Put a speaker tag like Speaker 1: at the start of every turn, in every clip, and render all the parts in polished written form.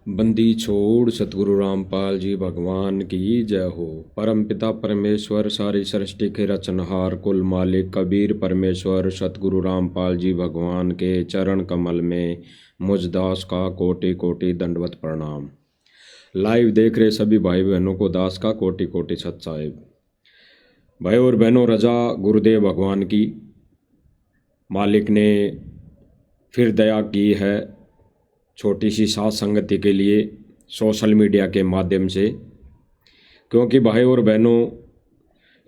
Speaker 1: बंदी छोड़ सतगुरु रामपाल जी भगवान की जय हो। परमपिता परमेश्वर सारी सृष्टि के रचनहार कुल मालिक कबीर परमेश्वर सतगुरु रामपाल जी भगवान के चरण कमल में मुझ दास का कोटि कोटि दंडवत प्रणाम। लाइव देख रहे सभी भाई बहनों को दास का कोटि कोटि सत साहिब। भाई और बहनों, रजा गुरुदेव भगवान की, मालिक ने फिर दया की है छोटी सी साथ संगति के लिए सोशल मीडिया के माध्यम से। क्योंकि भाई और बहनों,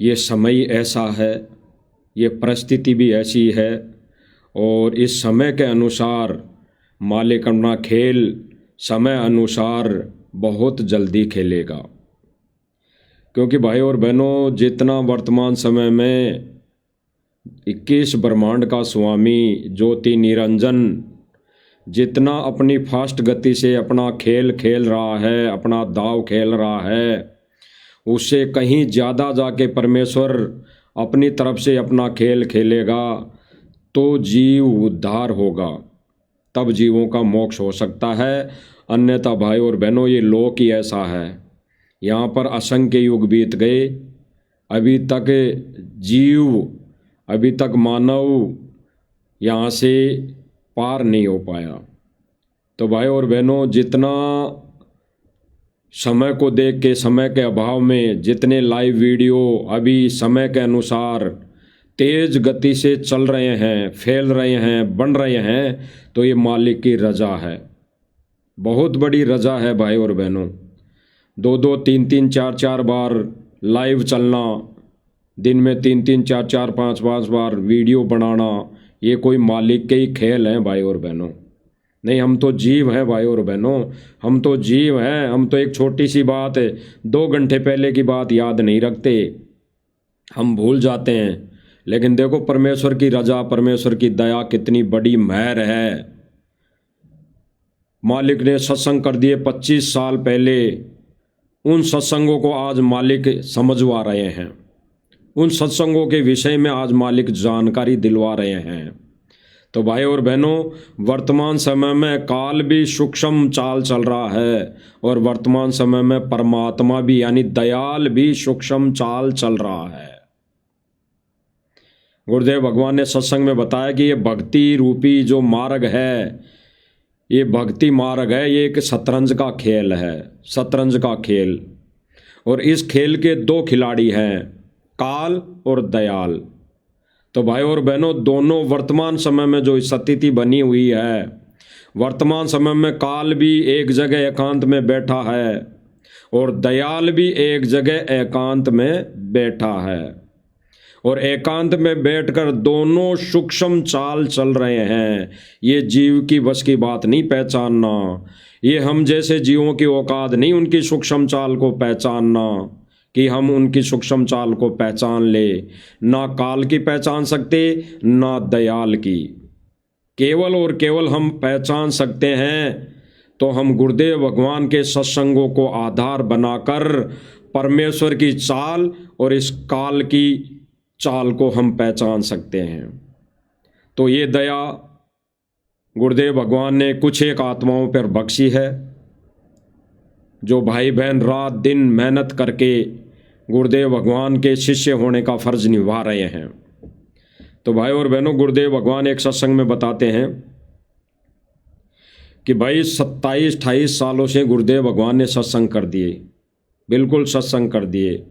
Speaker 1: ये समय ऐसा है, ये परिस्थिति भी ऐसी है और इस समय के अनुसार मालिक अपना खेल समय अनुसार बहुत जल्दी खेलेगा। क्योंकि भाई और बहनों, जितना वर्तमान समय में 21 ब्रह्मांड का स्वामी ज्योति निरंजन जितना अपनी फास्ट गति से अपना खेल खेल रहा है, अपना दाव खेल रहा है, उससे कहीं ज़्यादा जाके परमेश्वर अपनी तरफ से अपना खेल खेलेगा तो जीव उद्धार होगा, तब जीवों का मोक्ष हो सकता है। अन्यथा भाई और बहनों, ये लोक ही ऐसा है, यहाँ पर असंख्य युग बीत गए, अभी तक जीव, अभी तक मानव यहाँ से पार नहीं हो पाया। तो भाई और बहनों, जितना समय को देख के, समय के अभाव में जितने लाइव वीडियो अभी समय के अनुसार तेज गति से चल रहे हैं, फैल रहे हैं, बन रहे हैं, तो ये मालिक की रजा है, बहुत बड़ी रजा है भाई और बहनों। 2-2, 3-3, 4-4 बार लाइव चलना, दिन में 3-3, 4-4, 5-5 बार वीडियो बनाना, ये कोई मालिक के ही खेल हैं भाई और बहनों। नहीं, हम तो जीव हैं भाई और बहनों, हम तो जीव हैं। हम तो एक छोटी सी बात 2 घंटे पहले की बात याद नहीं रखते, हम भूल जाते हैं। लेकिन देखो परमेश्वर की रजा, परमेश्वर की दया कितनी बड़ी मेहर है। मालिक ने सत्संग कर दिए 25 साल पहले, उन सत्संगों को आज मालिक समझवा रहे हैं, उन सत्संगों के विषय में आज मालिक जानकारी दिलवा रहे हैं। तो भाई और बहनों, वर्तमान समय में काल भी सूक्ष्म चाल चल रहा है और वर्तमान समय में परमात्मा भी यानी दयाल भी सूक्ष्म चाल चल रहा है। गुरुदेव भगवान ने सत्संग में बताया कि ये भक्ति रूपी जो मार्ग है, ये भक्ति मार्ग है, ये एक शतरंज का खेल है, शतरंज का खेल। और इस खेल के 2 खिलाड़ी हैं, काल और दयाल। तो भाई और बहनों, दोनों वर्तमान समय में जो स्थिति बनी हुई है, वर्तमान समय में काल भी एक जगह एकांत में बैठा है और दयाल भी एक जगह एकांत में बैठा है। और एकांत में बैठकर दोनों सूक्ष्म चाल चल रहे हैं। ये जीव की बस की बात नहीं पहचानना, ये हम जैसे जीवों की औकात नहीं उनकी सूक्ष्म चाल को पहचानना कि हम उनकी सूक्ष्म चाल को पहचान ले। ना काल की पहचान सकते, ना दयाल की। केवल और केवल हम पहचान सकते हैं तो हम गुरुदेव भगवान के सत्संगों को आधार बनाकर परमेश्वर की चाल और इस काल की चाल को हम पहचान सकते हैं। तो ये दया गुरुदेव भगवान ने कुछ एक आत्माओं पर बख्शी है, जो भाई बहन रात दिन मेहनत करके गुरुदेव भगवान के शिष्य होने का फर्ज निभा रहे हैं। तो भाई और बहनों, गुरुदेव भगवान एक सत्संग में बताते हैं कि भाई 27-28 सालों से गुरुदेव भगवान ने सत्संग कर दिए, बिल्कुल सत्संग कर दिए।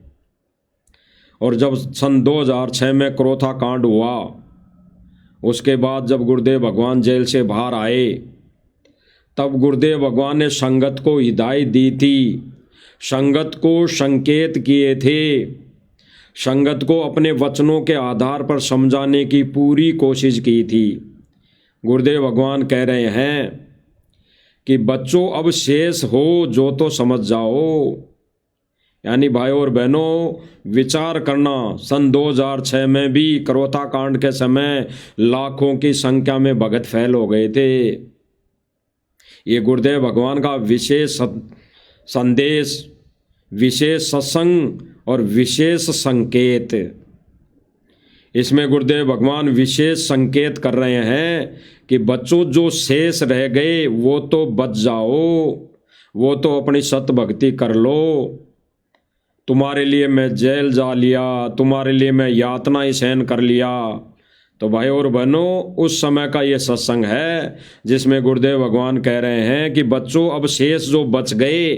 Speaker 1: और जब सन 2006 में क्रोथा कांड हुआ, उसके बाद जब गुरुदेव भगवान जेल से बाहर आए, तब गुरुदेव भगवान ने संगत को हिदायत दी थी, संगत को संकेत किए थे, संगत को अपने वचनों के आधार पर समझाने की पूरी कोशिश की थी। गुरुदेव भगवान कह रहे हैं कि बच्चों, अब शेष हो जो तो समझ जाओ। यानी भाई और बहनों, विचार करना, सन 2006 में भी क्रोथा कांड के समय लाखों की संख्या में भगत फैल हो गए थे। ये गुरुदेव भगवान का विशेष संदेश, विशेष सत्संग और विशेष संकेत। इसमें गुरुदेव भगवान विशेष संकेत कर रहे हैं कि बच्चों, जो शेष रह गए वो तो बच जाओ, वो तो अपनी सत भक्ति कर लो। तुम्हारे लिए मैं जेल जा लिया, तुम्हारे लिए मैं यातना सहन कर लिया। तो भाई और बहनों, उस समय का ये सत्संग है जिसमें गुरुदेव भगवान कह रहे हैं कि बच्चों, अब शेष जो बच गए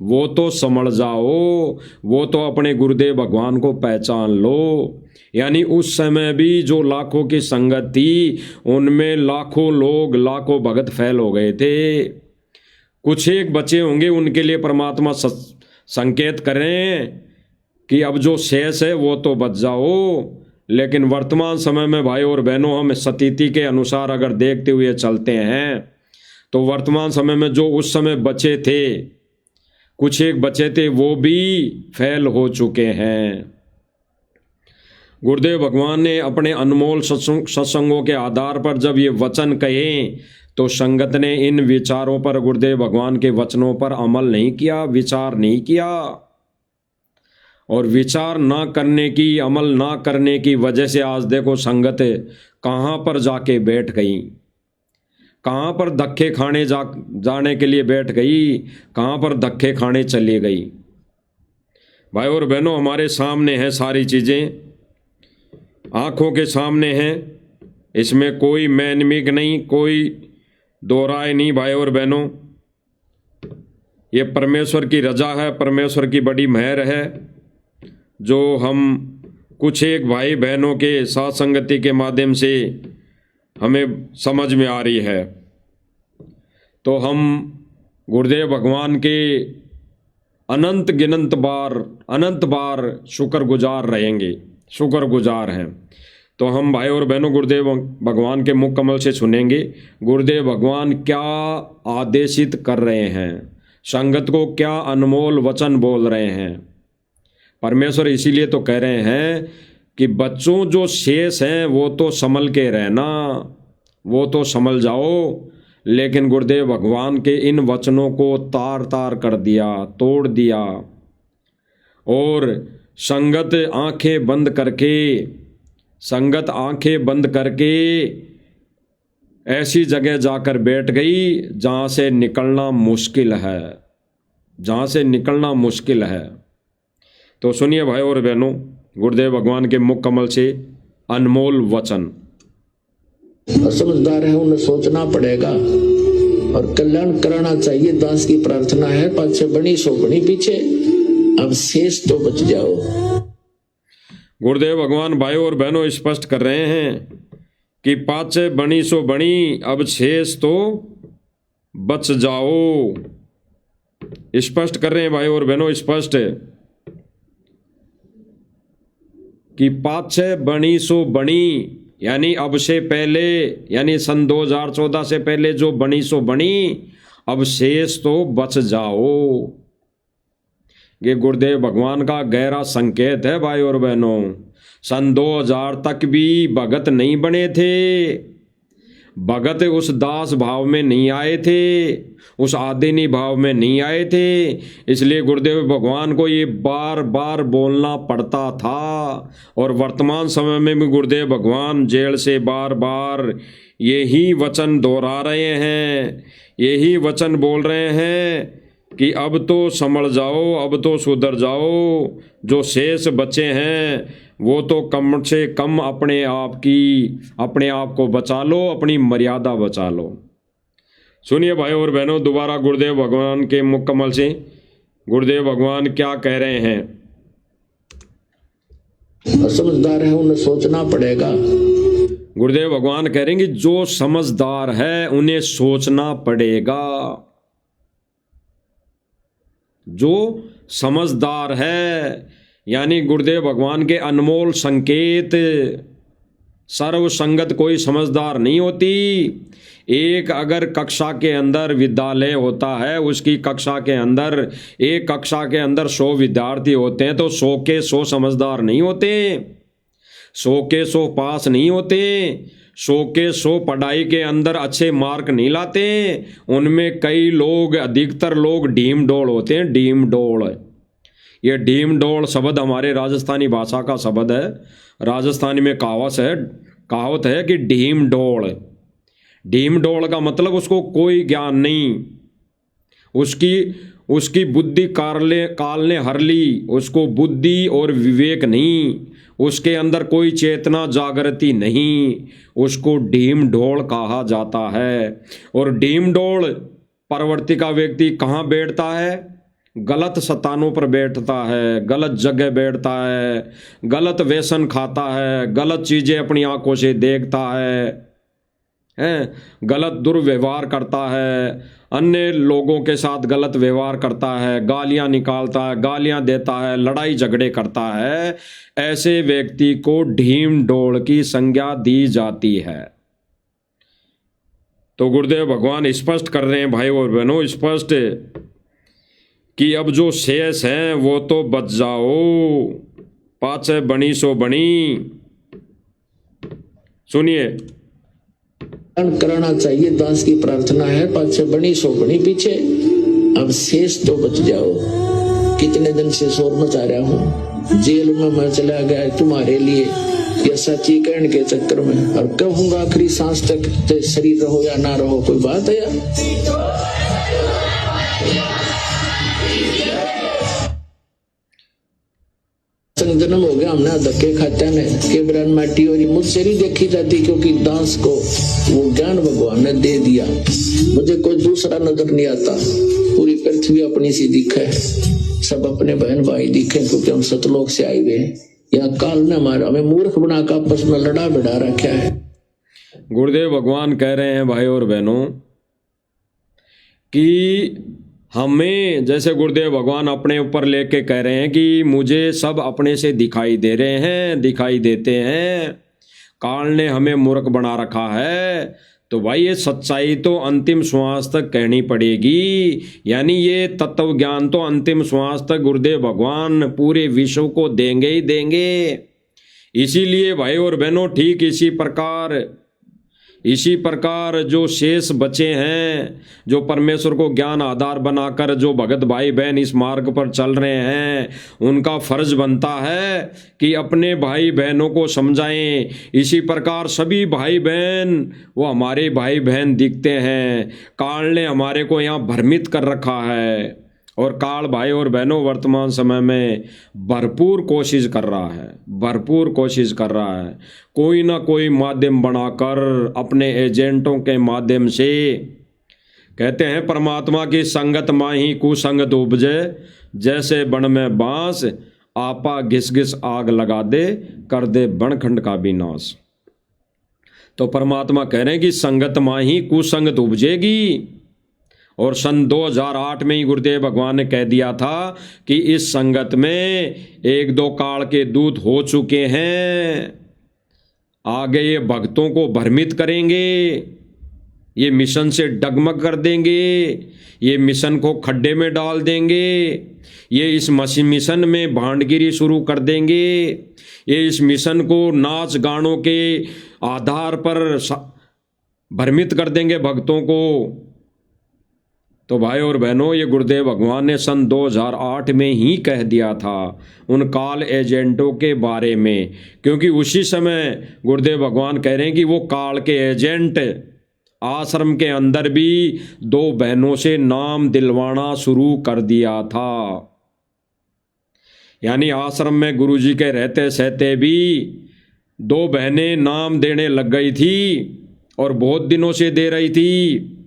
Speaker 1: वो तो समझ जाओ, वो तो अपने गुरुदेव भगवान को पहचान लो। यानी उस समय भी जो लाखों की संगत थी, उनमें लाखों लोग, लाखों भगत फैल हो गए थे। कुछ एक बचे होंगे, उनके लिए परमात्मा संकेत करें कि अब जो शेष है वो तो बच जाओ। लेकिन वर्तमान समय में भाई और बहनों, हम स्थिति के अनुसार अगर देखते हुए चलते हैं तो वर्तमान समय में जो उस समय बचे थे, कुछ एक बचे थे, वो भी फेल हो चुके हैं। गुरुदेव भगवान ने अपने अनमोल सत्संगों के आधार पर जब ये वचन कहे तो संगत ने इन विचारों पर, गुरुदेव भगवान के वचनों पर अमल नहीं किया, विचार नहीं किया। और विचार ना करने की, अमल ना करने की वजह से आज देखो संगत कहाँ पर जाके बैठ गई, कहाँ पर धक्के खाने जाने के लिए बैठ गई, कहाँ पर धक्के खाने चली गई। भाई और बहनों, हमारे सामने है सारी चीज़ें, आँखों के सामने हैं, इसमें कोई मैनमिक नहीं, कोई दो राय नहीं। भाई और बहनों, ये परमेश्वर की रजा है, परमेश्वर की बड़ी मेहर है जो हम कुछ एक भाई बहनों के साथ संगति के माध्यम से हमें समझ में आ रही है। तो हम गुरुदेव भगवान के अनंत बार शुक्रगुजार रहेंगे, शुक्रगुजार हैं। तो हम भाई और बहनों गुरुदेव भगवान के मुख कमल से सुनेंगे गुरुदेव भगवान क्या आदेशित कर रहे हैं, संगत को क्या अनमोल वचन बोल रहे हैं। परमेश्वर इसीलिए तो कह रहे हैं कि बच्चों जो शेष हैं वो तो संभल के रहना, वो तो संभल जाओ। लेकिन गुरुदेव भगवान के इन वचनों को तार तार कर दिया, तोड़ दिया, और संगत आंखें बंद करके ऐसी जगह जाकर बैठ गई जहाँ से निकलना मुश्किल है। तो सुनिए भाई और बहनों, गुरुदेव भगवान के मुख कमल से अनमोल वचन।
Speaker 2: समझदार है, उन्हें सोचना पड़ेगा और कल्याण कराना चाहिए। दास की प्रार्थना है, पाछे बनी सो बनी, पीछे अब शेष तो बच जाओ।
Speaker 1: गुरुदेव भगवान भाई और बहनों स्पष्ट कर रहे हैं कि पाछे बनी सो बनी, अब शेष तो बच जाओ। स्पष्ट कर रहे हैं भाई और बहनों, स्पष्ट कि पाछे बनी सो बनी, यानी अब से पहले, यानी सन 2014 से पहले जो बनी सो बनी, अब शेष तो बच जाओ। ये गुरुदेव भगवान का गहरा संकेत है भाई और बहनों। सन 2000 तक भी भगत नहीं बने थे, भगत उस दास भाव में नहीं आए थे, उस आदिनी भाव में नहीं आए थे। इसलिए गुरुदेव भगवान को ये बार बार बोलना पड़ता था। और वर्तमान समय में भी गुरुदेव भगवान जेल से बार बार यही वचन दोहरा रहे हैं, यही वचन बोल रहे हैं कि अब तो संभल जाओ, अब तो सुधर जाओ। जो शेष बचे हैं वो तो कम से कम अपने आप को बचा लो, अपनी मर्यादा बचा लो। सुनिए भाई और बहनों, दोबारा गुरुदेव भगवान के मुख कमल से गुरुदेव भगवान क्या कह रहे हैं।
Speaker 2: समझदार है, उन्हें सोचना पड़ेगा।
Speaker 1: गुरुदेव भगवान कह रहे हैं कि जो समझदार है उन्हें सोचना पड़ेगा। जो समझदार है, यानी गुरुदेव भगवान के अनमोल संकेत। सर्व संगत कोई समझदार नहीं होती। एक अगर कक्षा के अंदर विद्यालय होता है, उसकी कक्षा के अंदर, एक कक्षा के अंदर 100 विद्यार्थी होते हैं तो 100 के 100 समझदार नहीं होते, 100 के 100 पास नहीं होते, 100 के 100 पढ़ाई के अंदर अच्छे मार्क नहीं लाते। उनमें कई लोग, अधिकतर लोग ढीम डोल होते हैं, ढीम डोल। ये ढीम डोल शब्द हमारे राजस्थानी भाषा का शब्द है। राजस्थानी में कहावत है कि ढीम डोल। ढीम डोल का मतलब उसको कोई ज्ञान नहीं, उसकी उसकी बुद्धि काल ने हर ली, उसको बुद्धि और विवेक नहीं, उसके अंदर कोई चेतना जागृति नहीं, उसको ढीम ढोल कहा जाता है। और ढीम ढोल प्रवृत्ति का व्यक्ति कहाँ बैठता है? गलत स्थानों पर बैठता है, गलत जगह बैठता है, गलत व्यसन खाता है, गलत चीजें अपनी आंखों से देखता है, गलत दुर्व्यवहार करता है, अन्य लोगों के साथ गलत व्यवहार करता है, गालियां निकालता है, गालियां देता है, लड़ाई झगड़े करता है। ऐसे व्यक्ति को ढीम ढोल की संज्ञा दी जाती है। तो गुरुदेव भगवान स्पष्ट कर रहे हैं भाई और बहनों, स्पष्ट कि अब जो शेष हैं वो तो बच जाओ, पाछे बनी सो बनी। सुनिए,
Speaker 2: करना चाहिए दास की प्रार्थना है, पाछे बनी सो बनी पीछे, अब शेष तो बच जाओ। कितने दिन से शोर मचा रहा हूँ, जेल में मैं चला गया तुम्हारे लिए, या सच्ची कहने के चक्कर में, और कहूंगा आखिरी सांस तक शरीर रहो या ना रहो, कोई बात है यार? जन्म हो गया हमने धक्के खाते ने के ब्रान माटी और मुझसे नहीं देखी जाती, क्योंकि दास को वो ज्ञान भगवान ने दे दिया। मुझे कोई दूसरा नजर नहीं आता, पूरी पृथ्वी अपनी सी दिखे, सब अपने बहन भाई दिखे, क्योंकि हम सतलोक से आए हुए हैं। यहाँ काल ने हमारा हमें मूर्ख बनाकर आपस में लड़ा भिड़ा रखा है।
Speaker 1: गुरुदेव भगवान कह रहे हैं भाई और बहनों कि हमें, जैसे गुरुदेव भगवान अपने ऊपर लेके कह रहे हैं कि मुझे सब अपने से दिखाई दे रहे हैं, दिखाई देते हैं, काल ने हमें मूर्ख बना रखा है। तो भाई ये सच्चाई तो अंतिम श्वास तक कहनी पड़ेगी, यानी ये तत्व ज्ञान तो अंतिम श्वास तक गुरुदेव भगवान पूरे विश्व को देंगे ही देंगे। इसीलिए भाई और बहनों, ठीक इसी प्रकार जो शेष बचे हैं, जो परमेश्वर को ज्ञान आधार बनाकर जो भगत भाई बहन इस मार्ग पर चल रहे हैं, उनका फर्ज बनता है कि अपने भाई बहनों को समझाएं। इसी प्रकार सभी भाई बहन वो हमारे भाई बहन दिखते हैं। काल ने हमारे को यहाँ भ्रमित कर रखा है, और काल भाई और बहनों वर्तमान समय में भरपूर कोशिश कर रहा है, कोई ना कोई माध्यम बनाकर अपने एजेंटों के माध्यम से। कहते हैं परमात्मा की संगत माही कुसंगत उपजे, जैसे बन में बांस आपा घिस घिस आग लगा दे, कर दे बनखंड का विनाश। तो परमात्मा कह रहे हैं कि संगत माही कुसंगत उपजेगी। और सन 2008 में ही गुरुदेव भगवान ने कह दिया था कि इस संगत में 1-2 काल के दूत हो चुके हैं, आगे ये भक्तों को भ्रमित करेंगे, ये मिशन से डगमग कर देंगे, ये मिशन को खड्डे में डाल देंगे, ये इस मिशन में भांडगिरी शुरू कर देंगे, ये इस मिशन को नाच गानों के आधार पर भ्रमित कर देंगे भक्तों को। तो भाई और बहनों, ये गुरुदेव भगवान ने सन 2008 में ही कह दिया था उन काल एजेंटों के बारे में, क्योंकि उसी समय गुरुदेव भगवान कह रहे हैं कि वो काल के एजेंट आश्रम के अंदर भी 2 बहनों से नाम दिलवाना शुरू कर दिया था। यानी आश्रम में गुरुजी के रहते सहते भी 2 बहनें नाम देने लग गई थी, और बहुत दिनों से दे रही थी,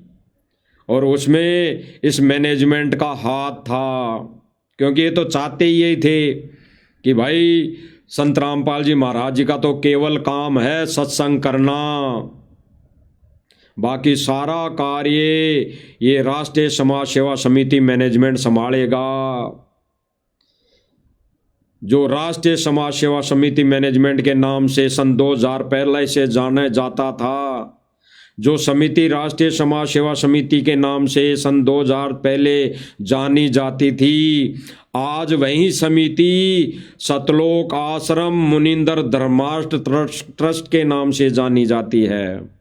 Speaker 1: और उसमें इस मैनेजमेंट का हाथ था, क्योंकि ये तो चाहते ही यही थे कि भाई संत रामपाल जी महाराज जी का तो केवल काम है सत्संग करना, बाकी सारा कार्य ये राष्ट्रीय समाज सेवा समिति मैनेजमेंट संभालेगा। जो राष्ट्रीय समाज सेवा समिति मैनेजमेंट के नाम से सन 2000 पहले से जाना जाता था, जो समिति राष्ट्रीय समाज सेवा समिति के नाम से सन 2000 पहले जानी जाती थी, आज वही समिति सतलोक आश्रम मुनिंदर धर्माष्ट ट्रस्ट के नाम से जानी जाती है।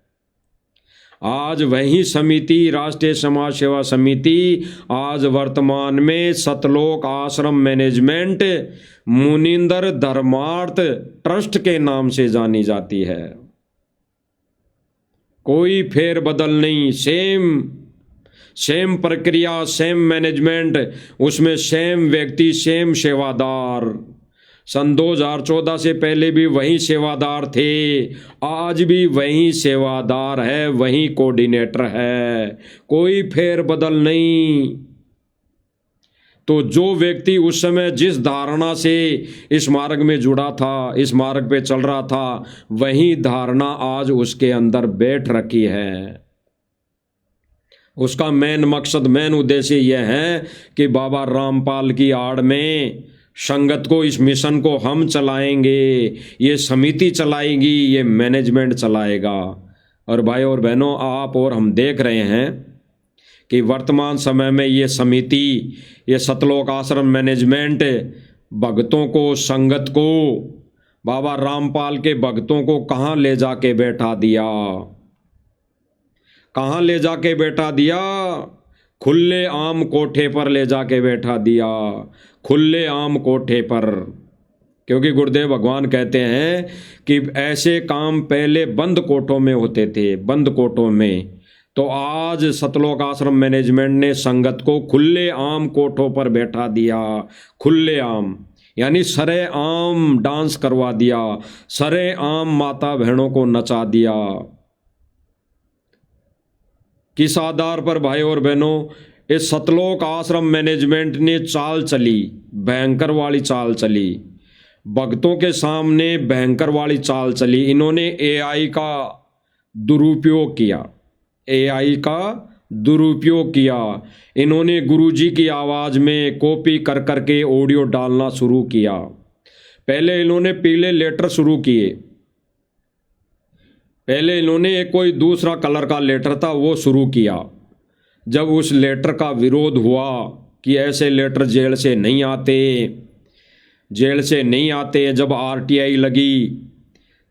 Speaker 1: आज वही समिति राष्ट्रीय समाज सेवा समिति आज वर्तमान में सतलोक आश्रम मैनेजमेंट मुनिंदर धर्मार्थ ट्रस्ट के नाम से जानी जाती है। कोई फेर बदल नहीं, सेम प्रक्रिया, सेम मैनेजमेंट, उसमें सेम व्यक्ति, सेम सेवादार। सन 2014 से पहले भी वही सेवादार थे, आज भी वही सेवादार है, वही कोऑर्डिनेटर है, कोई फेरबदल नहीं। तो जो व्यक्ति उस समय जिस धारणा से इस मार्ग में जुड़ा था, इस मार्ग पे चल रहा था, वही धारणा आज उसके अंदर बैठ रखी है। उसका मेन मकसद, मेन उद्देश्य यह है कि बाबा रामपाल की आड़ में संगत को, इस मिशन को हम चलाएंगे, ये समिति चलाएगी, ये मैनेजमेंट चलाएगा। और भाई और बहनों, आप और हम देख रहे हैं कि वर्तमान समय में ये समिति, ये सतलोक आश्रम मैनेजमेंट भक्तों को, संगत को, बाबा रामपाल के भक्तों को कहाँ ले जाके बैठा दिया, कहाँ ले जाके बैठा दिया? खुले आम कोठे पर ले जाके बैठा दिया, खुले आम कोठे पर। क्योंकि गुरुदेव भगवान कहते हैं कि ऐसे काम पहले बंद कोठों में होते थे, बंद कोठों में। तो आज सतलोक आश्रम मैनेजमेंट ने संगत को खुले आम कोठों पर बैठा दिया, खुले आम, यानी सरे आम डांस करवा दिया, सरे आम माता बहनों को नचा दिया। किस आधार पर भाई और बहनों? इस सतलोक आश्रम मैनेजमेंट ने चाल चली, भयंकर वाली चाल चली, भक्तों के सामने भयंकर वाली चाल चली। इन्होंने एआई का दुरुपयोग किया, एआई का दुरुपयोग किया। इन्होंने गुरुजी की आवाज़ में कॉपी कर करके ऑडियो डालना शुरू किया। पहले इन्होंने पीले लेटर शुरू किए, पहले इन्होंने एक कोई दूसरा कलर का लेटर था वो शुरू किया। जब उस लेटर का विरोध हुआ कि ऐसे लेटर जेल से नहीं आते, जेल से नहीं आते, जब आरटीआई लगी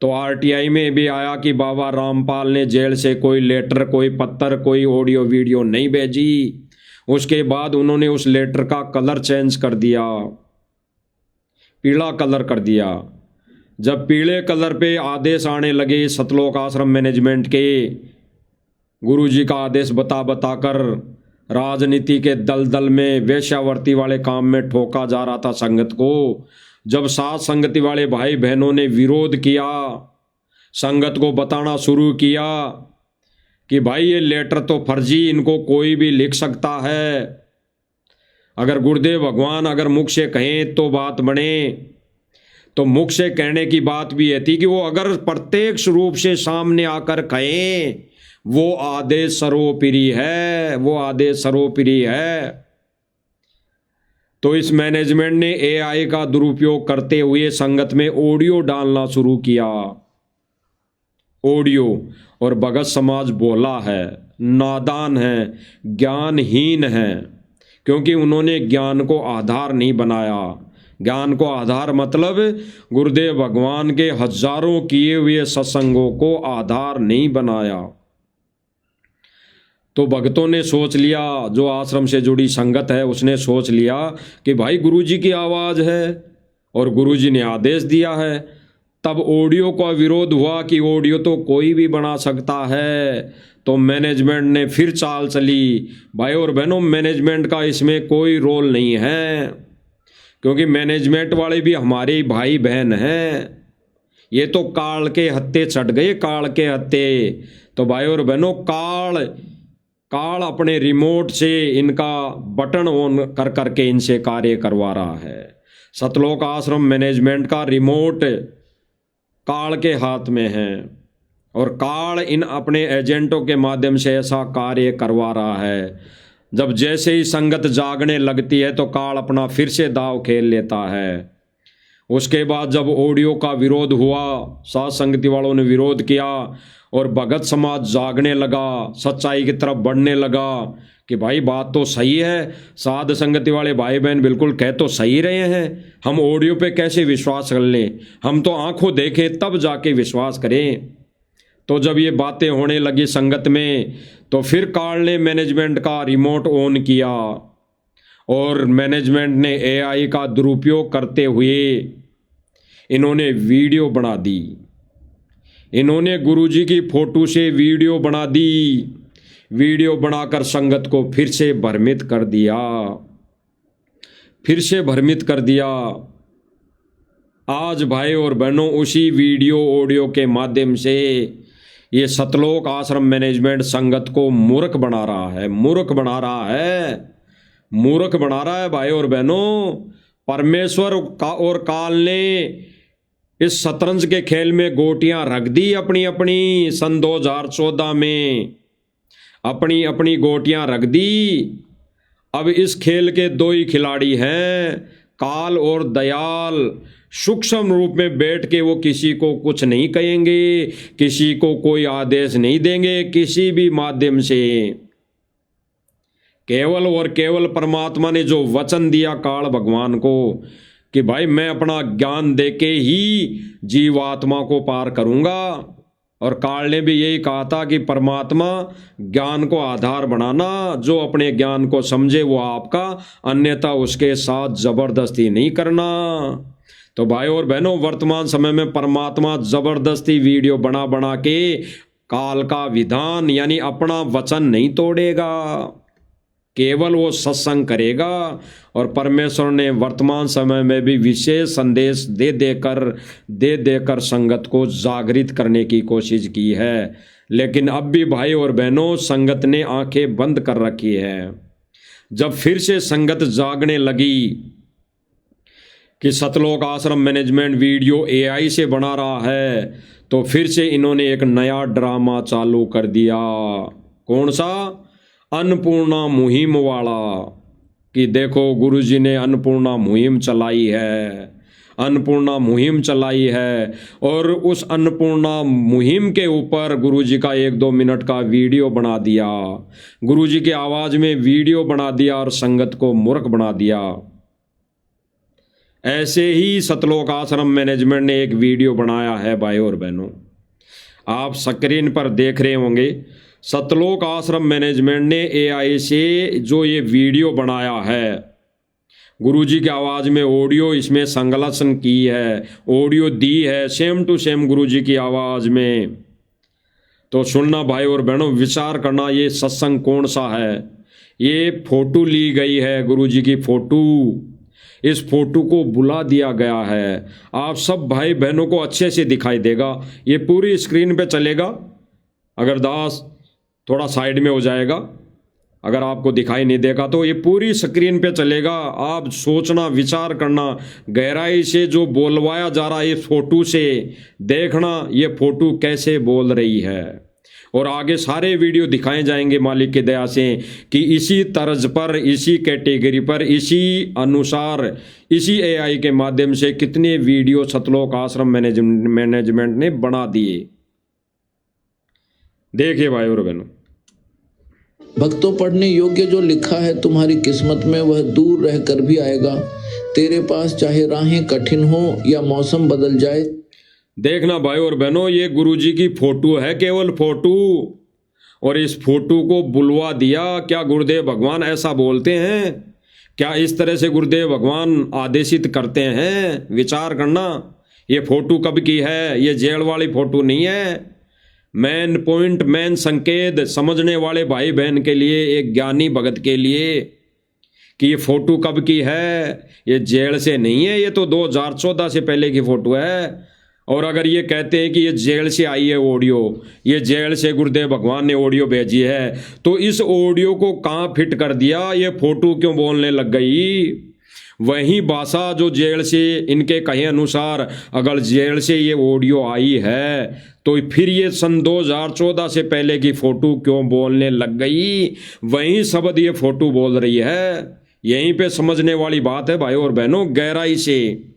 Speaker 1: तो आरटीआई में भी आया कि बाबा रामपाल ने जेल से कोई लेटर, कोई पत्र, कोई ऑडियो वीडियो नहीं भेजी। उसके बाद उन्होंने उस लेटर का कलर चेंज कर दिया, पीला कलर कर दिया। जब पीले कलर पे आदेश आने लगे सतलोक आश्रम मैनेजमेंट के, गुरुजी का आदेश बता बता कर राजनीति के दलदल में, वेश्यावर्ती वाले काम में ठोका जा रहा था संगत को। जब साथ संगति वाले भाई बहनों ने विरोध किया, संगत को बताना शुरू किया कि भाई ये लेटर तो फर्जी, इनको कोई भी लिख सकता है। अगर गुरुदेव भगवान अगर मुख से कहें तो बात बने, तो मुख से कहने की बात भी है थी कि वो अगर प्रत्यक्ष रूप से सामने आकर कहें, वो आदेश सर्वोपरि है, वो आदेश सर्वोपरि है। तो इस मैनेजमेंट ने एआई का दुरुपयोग करते हुए संगत में ऑडियो डालना शुरू किया, ऑडियो। और भगत समाज बोला है, नादान है, ज्ञानहीन है, क्योंकि उन्होंने ज्ञान को आधार नहीं बनाया। ज्ञान को आधार मतलब गुरुदेव भगवान के हजारों किए हुए सत्संगों को आधार नहीं बनाया। तो भक्तों ने सोच लिया, जो आश्रम से जुड़ी संगत है उसने सोच लिया कि भाई गुरुजी की आवाज़ है और गुरुजी ने आदेश दिया है। तब ऑडियो का विरोध हुआ कि ऑडियो तो कोई भी बना सकता है। तो मैनेजमेंट ने फिर चाल चली। भाई और बहनों, मैनेजमेंट का इसमें कोई रोल नहीं है, क्योंकि मैनेजमेंट वाले भी हमारे भाई बहन हैं। ये तो काल के हत्थे चढ़ गए, काल के हत्थे। तो भाई और बहनों, काल अपने रिमोट से इनका बटन ऑन कर करके इनसे कार्य करवा रहा है। सतलोक आश्रम मैनेजमेंट का रिमोट काल के हाथ में है और काल इन अपने एजेंटों के माध्यम से ऐसा कार्य करवा रहा है। जब जैसे ही संगत जागने लगती है तो काल अपना फिर से दाव खेल लेता है। उसके बाद जब ऑडियो का विरोध हुआ, साथ संगति वालों ने विरोध किया और भगत समाज जागने लगा, सच्चाई की तरफ बढ़ने लगा कि भाई बात तो सही है, साध संगति वाले भाई बहन बिल्कुल कह तो सही रहे हैं, हम ऑडियो पे कैसे विश्वास कर लें, हम तो आंखों देखें तब जाके विश्वास करें। तो जब ये बातें होने लगी संगत में, तो फिर काल ने मैनेजमेंट का रिमोट ऑन किया और मैनेजमेंट ने एआई का दुरुपयोग करते हुए इन्होंने वीडियो बना दी। इन्होंने गुरुजी की फोटो से वीडियो बना दी। वीडियो बनाकर संगत को फिर से भ्रमित कर दिया, फिर से भ्रमित कर दिया। आज भाई और बहनों उसी वीडियो ऑडियो के माध्यम से ये सतलोक आश्रम मैनेजमेंट संगत को मूर्ख बना रहा है, मूर्ख बना रहा है, मूर्ख बना रहा है भाई और बहनों। परमेश्वर का और काल ने इस शतरंज के खेल में गोटियां रख दी अपनी अपनी, सन 2014 में अपनी अपनी गोटियां रख दी। अब इस खेल के दो ही खिलाड़ी हैं, काल और दयाल। सूक्ष्म रूप में बैठ के वो किसी को कुछ नहीं कहेंगे, किसी को कोई आदेश नहीं देंगे किसी भी माध्यम से। केवल और केवल परमात्मा ने जो वचन दिया काल भगवान को कि भाई मैं अपना ज्ञान देके ही जीवात्मा को पार करूंगा, और काल ने भी यही कहा था कि परमात्मा ज्ञान को आधार बनाना, जो अपने ज्ञान को समझे वो आपका, अन्यथा उसके साथ जबरदस्ती नहीं करना। तो भाई और बहनों वर्तमान समय में परमात्मा जबरदस्ती वीडियो बना बना के काल का विधान यानी अपना वचन नहीं तोड़ेगा, केवल वो सत्संग करेगा। और परमेश्वर ने वर्तमान समय में भी विशेष संदेश दे देकर संगत को जागृत करने की कोशिश की है, लेकिन अब भी भाई और बहनों संगत ने आंखें बंद कर रखी है। जब फिर से संगत जागने लगी कि सतलोक आश्रम मैनेजमेंट वीडियो एआई से बना रहा है, तो फिर से इन्होंने एक नया ड्रामा चालू कर दिया। कौन सा? अन्नपूर्णा मुहिम वाला, कि देखो गुरुजी ने अन्नपूर्णा मुहिम चलाई है, अन्नपूर्णा मुहिम चलाई है। और उस अन्नपूर्णा मुहिम के ऊपर गुरुजी का 1-2 मिनट का वीडियो बना दिया, गुरुजी की आवाज़ में वीडियो बना दिया और संगत को मूर्ख बना दिया। ऐसे ही सतलोक आश्रम मैनेजमेंट ने एक वीडियो बनाया है भाई और बहनों, आप स्क्रीन पर देख रहे होंगे। सतलोक आश्रम मैनेजमेंट ने एआई से जो ये वीडियो बनाया है, गुरुजी की आवाज़ में ऑडियो इसमें संकलन की है, ऑडियो दी है सेम टू सेम गुरुजी की आवाज़ में। तो सुनना भाई और बहनों, विचार करना ये सत्संग कौन सा है। ये फोटो ली गई है गुरुजी की फोटो, इस फोटो को बुला दिया गया है। आप सब भाई बहनों को अच्छे से दिखाई देगा, ये पूरी स्क्रीन पे चलेगा। अगर दास थोड़ा साइड में हो जाएगा, अगर आपको दिखाई नहीं देगा तो ये पूरी स्क्रीन पे चलेगा। आप सोचना, विचार करना, गहराई से जो बोलवाया जा रहा है इस फोटो से, देखना ये फोटो कैसे बोल रही है। और आगे सारे वीडियो दिखाए जाएंगे मालिक की दया से कि इसी तर्ज पर, इसी कैटेगरी पर, इसी अनुसार, इसी एआई के माध्यम से कितने वीडियो सतलोक आश्रम मैनेजमेंट ने बना दिए। देखिए भाई और बहनों,
Speaker 2: भक्तों पढ़ने योग्य जो लिखा है तुम्हारी किस्मत में वह दूर रहकर भी आएगा तेरे पास, चाहे राहें कठिन हो या मौसम बदल जाए।
Speaker 1: देखना भाई और बहनों, ये गुरुजी की फोटो है, केवल फोटो, और इस फोटो को बुलवा दिया। क्या गुरुदेव भगवान ऐसा बोलते हैं? क्या इस तरह से गुरुदेव भगवान आदेशित करते हैं? विचार करना, ये फोटो कब की है? ये जेल वाली फोटो नहीं है। मेन पॉइंट, मेन संकेत समझने वाले भाई बहन के लिए, एक ज्ञानी भगत के लिए, कि ये फोटो कब की है। ये जेल से नहीं है, ये तो 2014 से पहले की फोटो है। और अगर ये कहते हैं कि ये जेल से आई है ऑडियो, ये जेल से गुरुदेव भगवान ने ऑडियो भेजी है, तो इस ऑडियो को कहाँ फिट कर दिया? ये फोटो क्यों बोलने लग गई? वही भाषा जो जेल से, इनके कहे अनुसार अगर जेल से ये ऑडियो आई है तो फिर ये सन 2014 से पहले की फोटो क्यों बोलने लग गई? वही शब्द ये फोटो बोल रही है। यहीं पे समझने वाली बात है भाई और बहनों, गहराई से,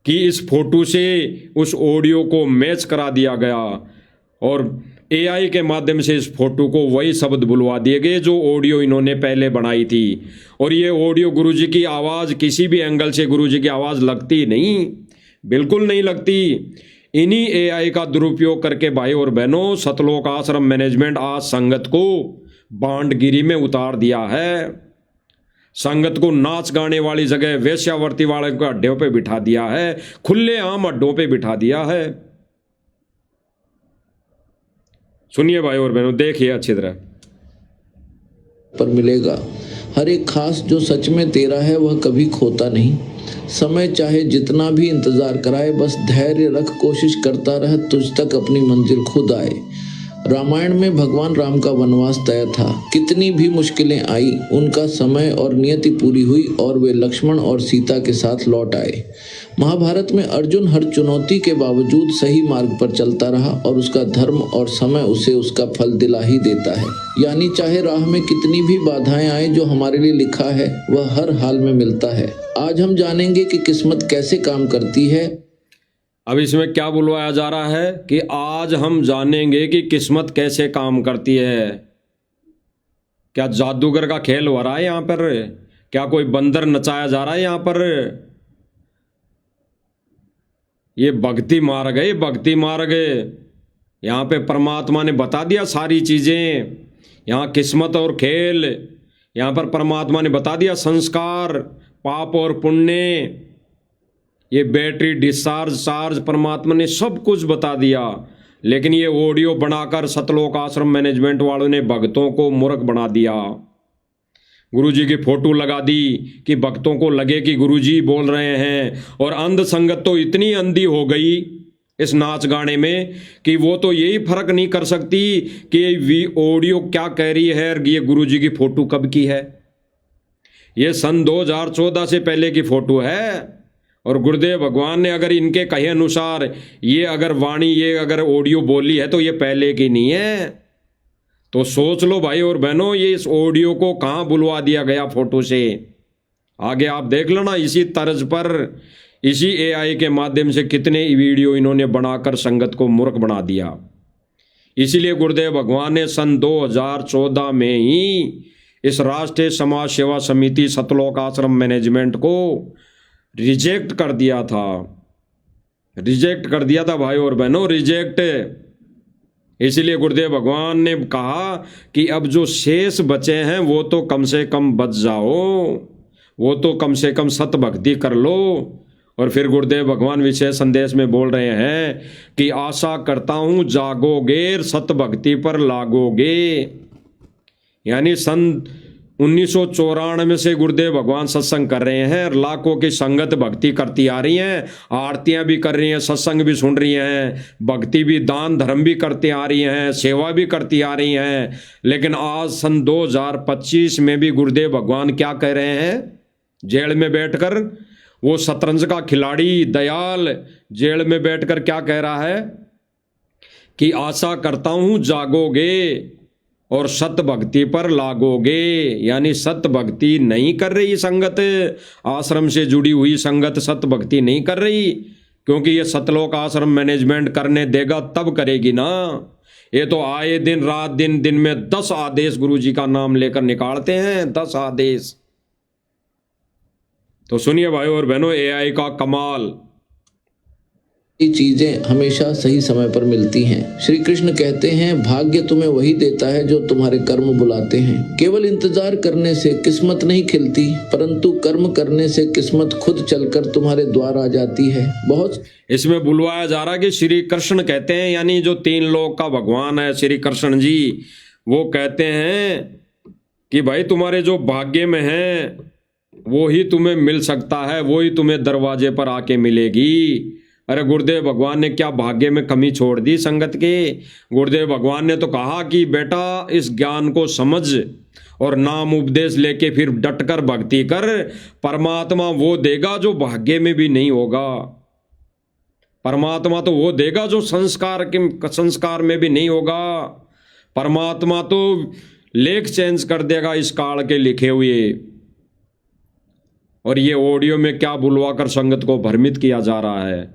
Speaker 1: कि इस फोटो से उस ऑडियो को मैच करा दिया गया और एआई के माध्यम से इस फोटो को वही शब्द बुलवा दिए गए जो ऑडियो इन्होंने पहले बनाई थी। और ये ऑडियो गुरुजी की आवाज़ किसी भी एंगल से गुरुजी की आवाज़ लगती नहीं, बिल्कुल नहीं लगती। इन्हीं एआई का दुरुपयोग करके भाई और बहनों, सतलोक आश्रम मैनेजमेंट आज संगत को बांटगिरी में उतार दिया है। संगत को नाच गाने वाली जगह वेश्यावर्ती वाले को अड्डों पे बिठा दिया है, खुले आम अड्डों पे बिठा दिया है। सुनिए भाई और बहनों, देखिए अच्छी तरह।
Speaker 2: पर मिलेगा। हर एक खास जो सच में तेरा है वह कभी खोता नहीं। समय चाहे जितना भी इंतजार कराए, बस धैर्य रख, कोशिश करता रह, तुझ तक अपनी मंजिल खुद आए। रामायण में भगवान राम का वनवास तय था। कितनी भी मुश्किलें आई, उनका समय और नियति पूरी हुई और वे लक्ष्मण और सीता के साथ लौट आए। महाभारत में अर्जुन हर चुनौती के बावजूद सही मार्ग पर चलता रहा और उसका धर्म और समय उसे उसका फल दिला ही देता है। यानी चाहे राह में कितनी भी बाधाएं आए, जो हमारे लिए लिखा है वह हर हाल में मिलता है। आज हम जानेंगे कि किस्मत कैसे काम करती है।
Speaker 1: अब इसमें क्या बुलवाया जा रहा है कि आज हम जानेंगे कि किस्मत कैसे काम करती है। क्या जादूगर का खेल हो रहा है यहाँ पर? क्या कोई बंदर नचाया जा रहा है यहाँ पर? ये भक्ति मार्ग है, भक्ति मार्ग। यहाँ पे परमात्मा ने बता दिया सारी चीजें। यहाँ किस्मत और खेल, यहाँ पर परमात्मा ने बता दिया संस्कार, पाप और पुण्य, ये बैटरी डिस्चार्ज चार्ज, परमात्मा ने सब कुछ बता दिया। लेकिन ये ऑडियो बनाकर सतलोक आश्रम मैनेजमेंट वालों ने भक्तों को मूर्ख बना दिया। गुरुजी की फोटो लगा दी कि भक्तों को लगे कि गुरुजी बोल रहे हैं। और अंध संगत तो इतनी अंधी हो गई इस नाच गाने में कि वो तो यही फर्क नहीं कर सकती कि ये ऑडियो क्या कह रही है और ये गुरुजी की फोटो कब की है। ये सन 2014 से पहले की फोटो है। और गुरुदेव भगवान ने अगर इनके कहे अनुसार ये अगर वाणी, ये अगर ऑडियो बोली है तो ये पहले की नहीं है। तो सोच लो भाई और बहनों, ये इस ऑडियो को कहाँ बुलवा दिया गया फोटो से। आगे आप देख लेना, इसी तर्ज पर, इसी एआई के माध्यम से कितने वीडियो इन्होंने बनाकर संगत को मूर्ख बना दिया। इसीलिए गुरुदेव भगवान ने सन 2014 में ही इस राष्ट्रीय समाज सेवा समिति सतलोक आश्रम मैनेजमेंट को रिजेक्ट कर दिया था। रिजेक्ट कर दिया था भाई और बहनों, रिजेक्ट। इसीलिए गुरुदेव भगवान ने कहा कि अब जो शेष बचे हैं वो तो कम से कम बच जाओ, वो तो कम से कम सत भक्ति कर लो। और फिर गुरुदेव भगवान विशेष संदेश में बोल रहे हैं कि आशा करता हूं जागोगे, सत भक्ति पर लागोगे। यानी सन 1994 से गुरुदेव भगवान सत्संग कर रहे हैं और लाखों की संगत भक्ति करती आ रही हैं, आरतियां भी कर रही हैं, सत्संग भी सुन रही हैं, भक्ति भी, दान धर्म भी करती आ रही हैं, सेवा भी करती आ रही हैं। लेकिन आज सन 2025 में भी गुरुदेव भगवान क्या कह रहे हैं? जेल में बैठकर, वो शतरंज का खिलाड़ी दयाल जेल में बैठकर क्या कह रहा है कि आशा करता हूं जागोगे और सत भक्ति पर लागोगे। यानी सत भक्ति नहीं कर रही संगत, आश्रम से जुड़ी हुई संगत सत भक्ति नहीं कर रही, क्योंकि ये सतलोक आश्रम मैनेजमेंट करने देगा तब करेगी ना। ये तो आए दिन रात दिन में 10 आदेश गुरुजी का नाम लेकर निकालते हैं, 10 आदेश। तो सुनिए भाई और बहनों, एआई का कमाल।
Speaker 2: ये चीजें हमेशा सही समय पर मिलती हैं। श्री कृष्ण कहते हैं, भाग्य तुम्हें वही देता है जो तुम्हारे कर्म बुलाते हैं। केवल इंतजार करने से किस्मत नहीं खिलती, परंतु कर्म करने से किस्मत खुद चलकर तुम्हारे द्वार आ जाती है। बहुत
Speaker 1: इसमें बुलवाया जा रहा है कि श्री कृष्ण कहते हैं, यानी जो 3 लोक का भगवान है श्री कृष्ण जी, वो कहते हैं कि भाई तुम्हारे जो भाग्य में है वो ही तुम्हें मिल सकता है, वो ही तुम्हें दरवाजे पर आके मिलेगी। अरे गुरुदेव भगवान ने क्या भाग्य में कमी छोड़ दी संगत के? गुरुदेव भगवान ने तो कहा कि बेटा इस ज्ञान को समझ और नाम उपदेश लेके फिर डटकर भक्ति कर, परमात्मा वो देगा जो भाग्य में भी नहीं होगा। परमात्मा तो वो देगा जो संस्कार में भी नहीं होगा। परमात्मा तो लेख चेंज कर देगा इस काल के लिखे हुए। और ये ऑडियो में क्या बुलवाकर संगत को भ्रमित किया जा रहा है,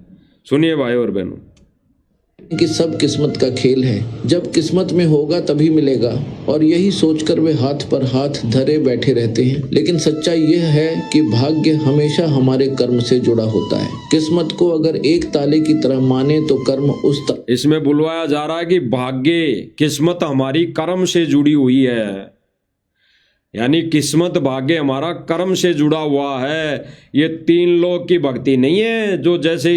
Speaker 1: सुनिए भाई और बहनों।
Speaker 2: कि सब किस्मत का खेल है, जब किस्मत में होगा तभी मिलेगा, और यही सोचकर वे हाथ पर हाथ धरे बैठे रहते हैं। लेकिन सच्चाई यह है कि भाग्य हमेशा हमारे कर्म से जुड़ा होता है। किस्मत को अगर एक ताले की तरह माने तो कर्म उस
Speaker 1: इसमें बुलवाया जा रहा है कि भाग्य, किस्मत हमारी कर्म से जुड़ी हुई है। यानी किस्मत भाग्य हमारा कर्म से जुड़ा हुआ है। ये तीन लोक की भक्ति नहीं है जो जैसे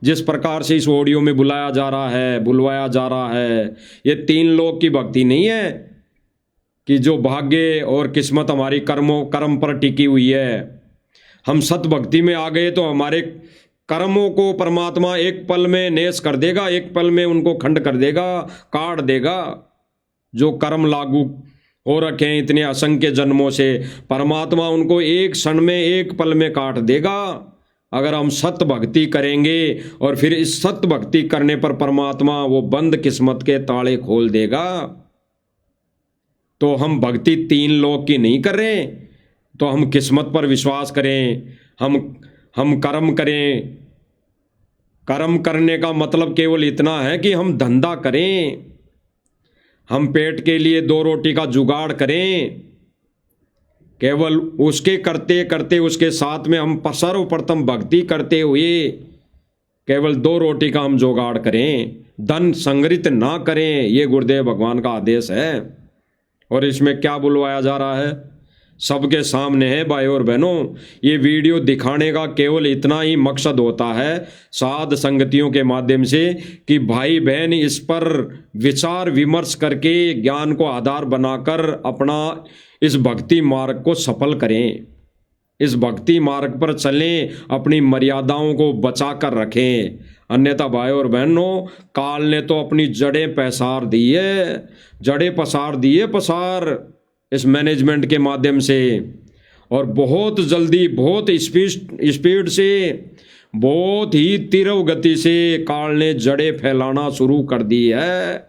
Speaker 1: जिस प्रकार से इस ऑडियो में बुलवाया जा रहा है। ये तीन लोक की भक्ति नहीं है कि जो भाग्य और किस्मत हमारी कर्म पर टिकी हुई है। हम सत भक्ति में आ गए तो हमारे कर्मों को परमात्मा एक पल में नेस कर देगा, एक पल में उनको खंड कर देगा, काट देगा। जो कर्म लागू हो रखे हैं इतने असंख्य जन्मों से, परमात्मा उनको एक क्षण में एक पल में काट देगा अगर हम सत भक्ति करेंगे। और फिर इस सत भक्ति करने पर परमात्मा वो बंद किस्मत के ताले खोल देगा। तो हम भक्ति तीन लोक की नहीं कर रहे, तो हम किस्मत पर विश्वास करें, हम कर्म करें। कर्म करने का मतलब केवल इतना है कि हम धंधा करें, हम पेट के लिए दो रोटी का जुगाड़ करें। केवल उसके करते करते उसके साथ में हम सर्वप्रथम भक्ति करते हुए केवल दो रोटी का हम जुगाड़ करें, धन संग्रहित ना करें। ये गुरुदेव भगवान का आदेश है। और इसमें क्या बुलवाया जा रहा है सबके सामने है भाई और बहनों। ये वीडियो दिखाने का केवल इतना ही मकसद होता है साध संगतियों के माध्यम से कि भाई बहन इस पर विचार विमर्श करके ज्ञान को आधार बनाकर अपना इस भक्ति मार्ग को सफल करें, इस भक्ति मार्ग पर चलें, अपनी मर्यादाओं को बचा कर रखें। अन्यथा भाई और बहनों काल ने तो अपनी जड़ें पसार दी है, जड़ें पसार दी है इस मैनेजमेंट के माध्यम से। और बहुत जल्दी, बहुत स्पीड से, बहुत ही तीव्र गति से काल ने जड़ें फैलाना शुरू कर दी है।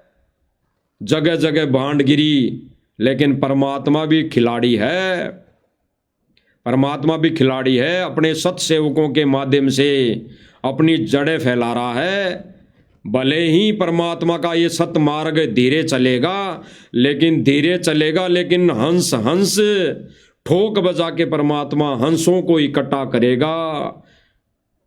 Speaker 1: जगह जगह भांड गिरी, लेकिन परमात्मा भी खिलाड़ी है। परमात्मा भी खिलाड़ी है, अपने सत्सेवकों के माध्यम से अपनी जड़ें फैला रहा है। भले ही परमात्मा का ये सत मार्ग धीरे चलेगा, लेकिन हंस ठोक बजा के परमात्मा हंसों को इकट्ठा करेगा,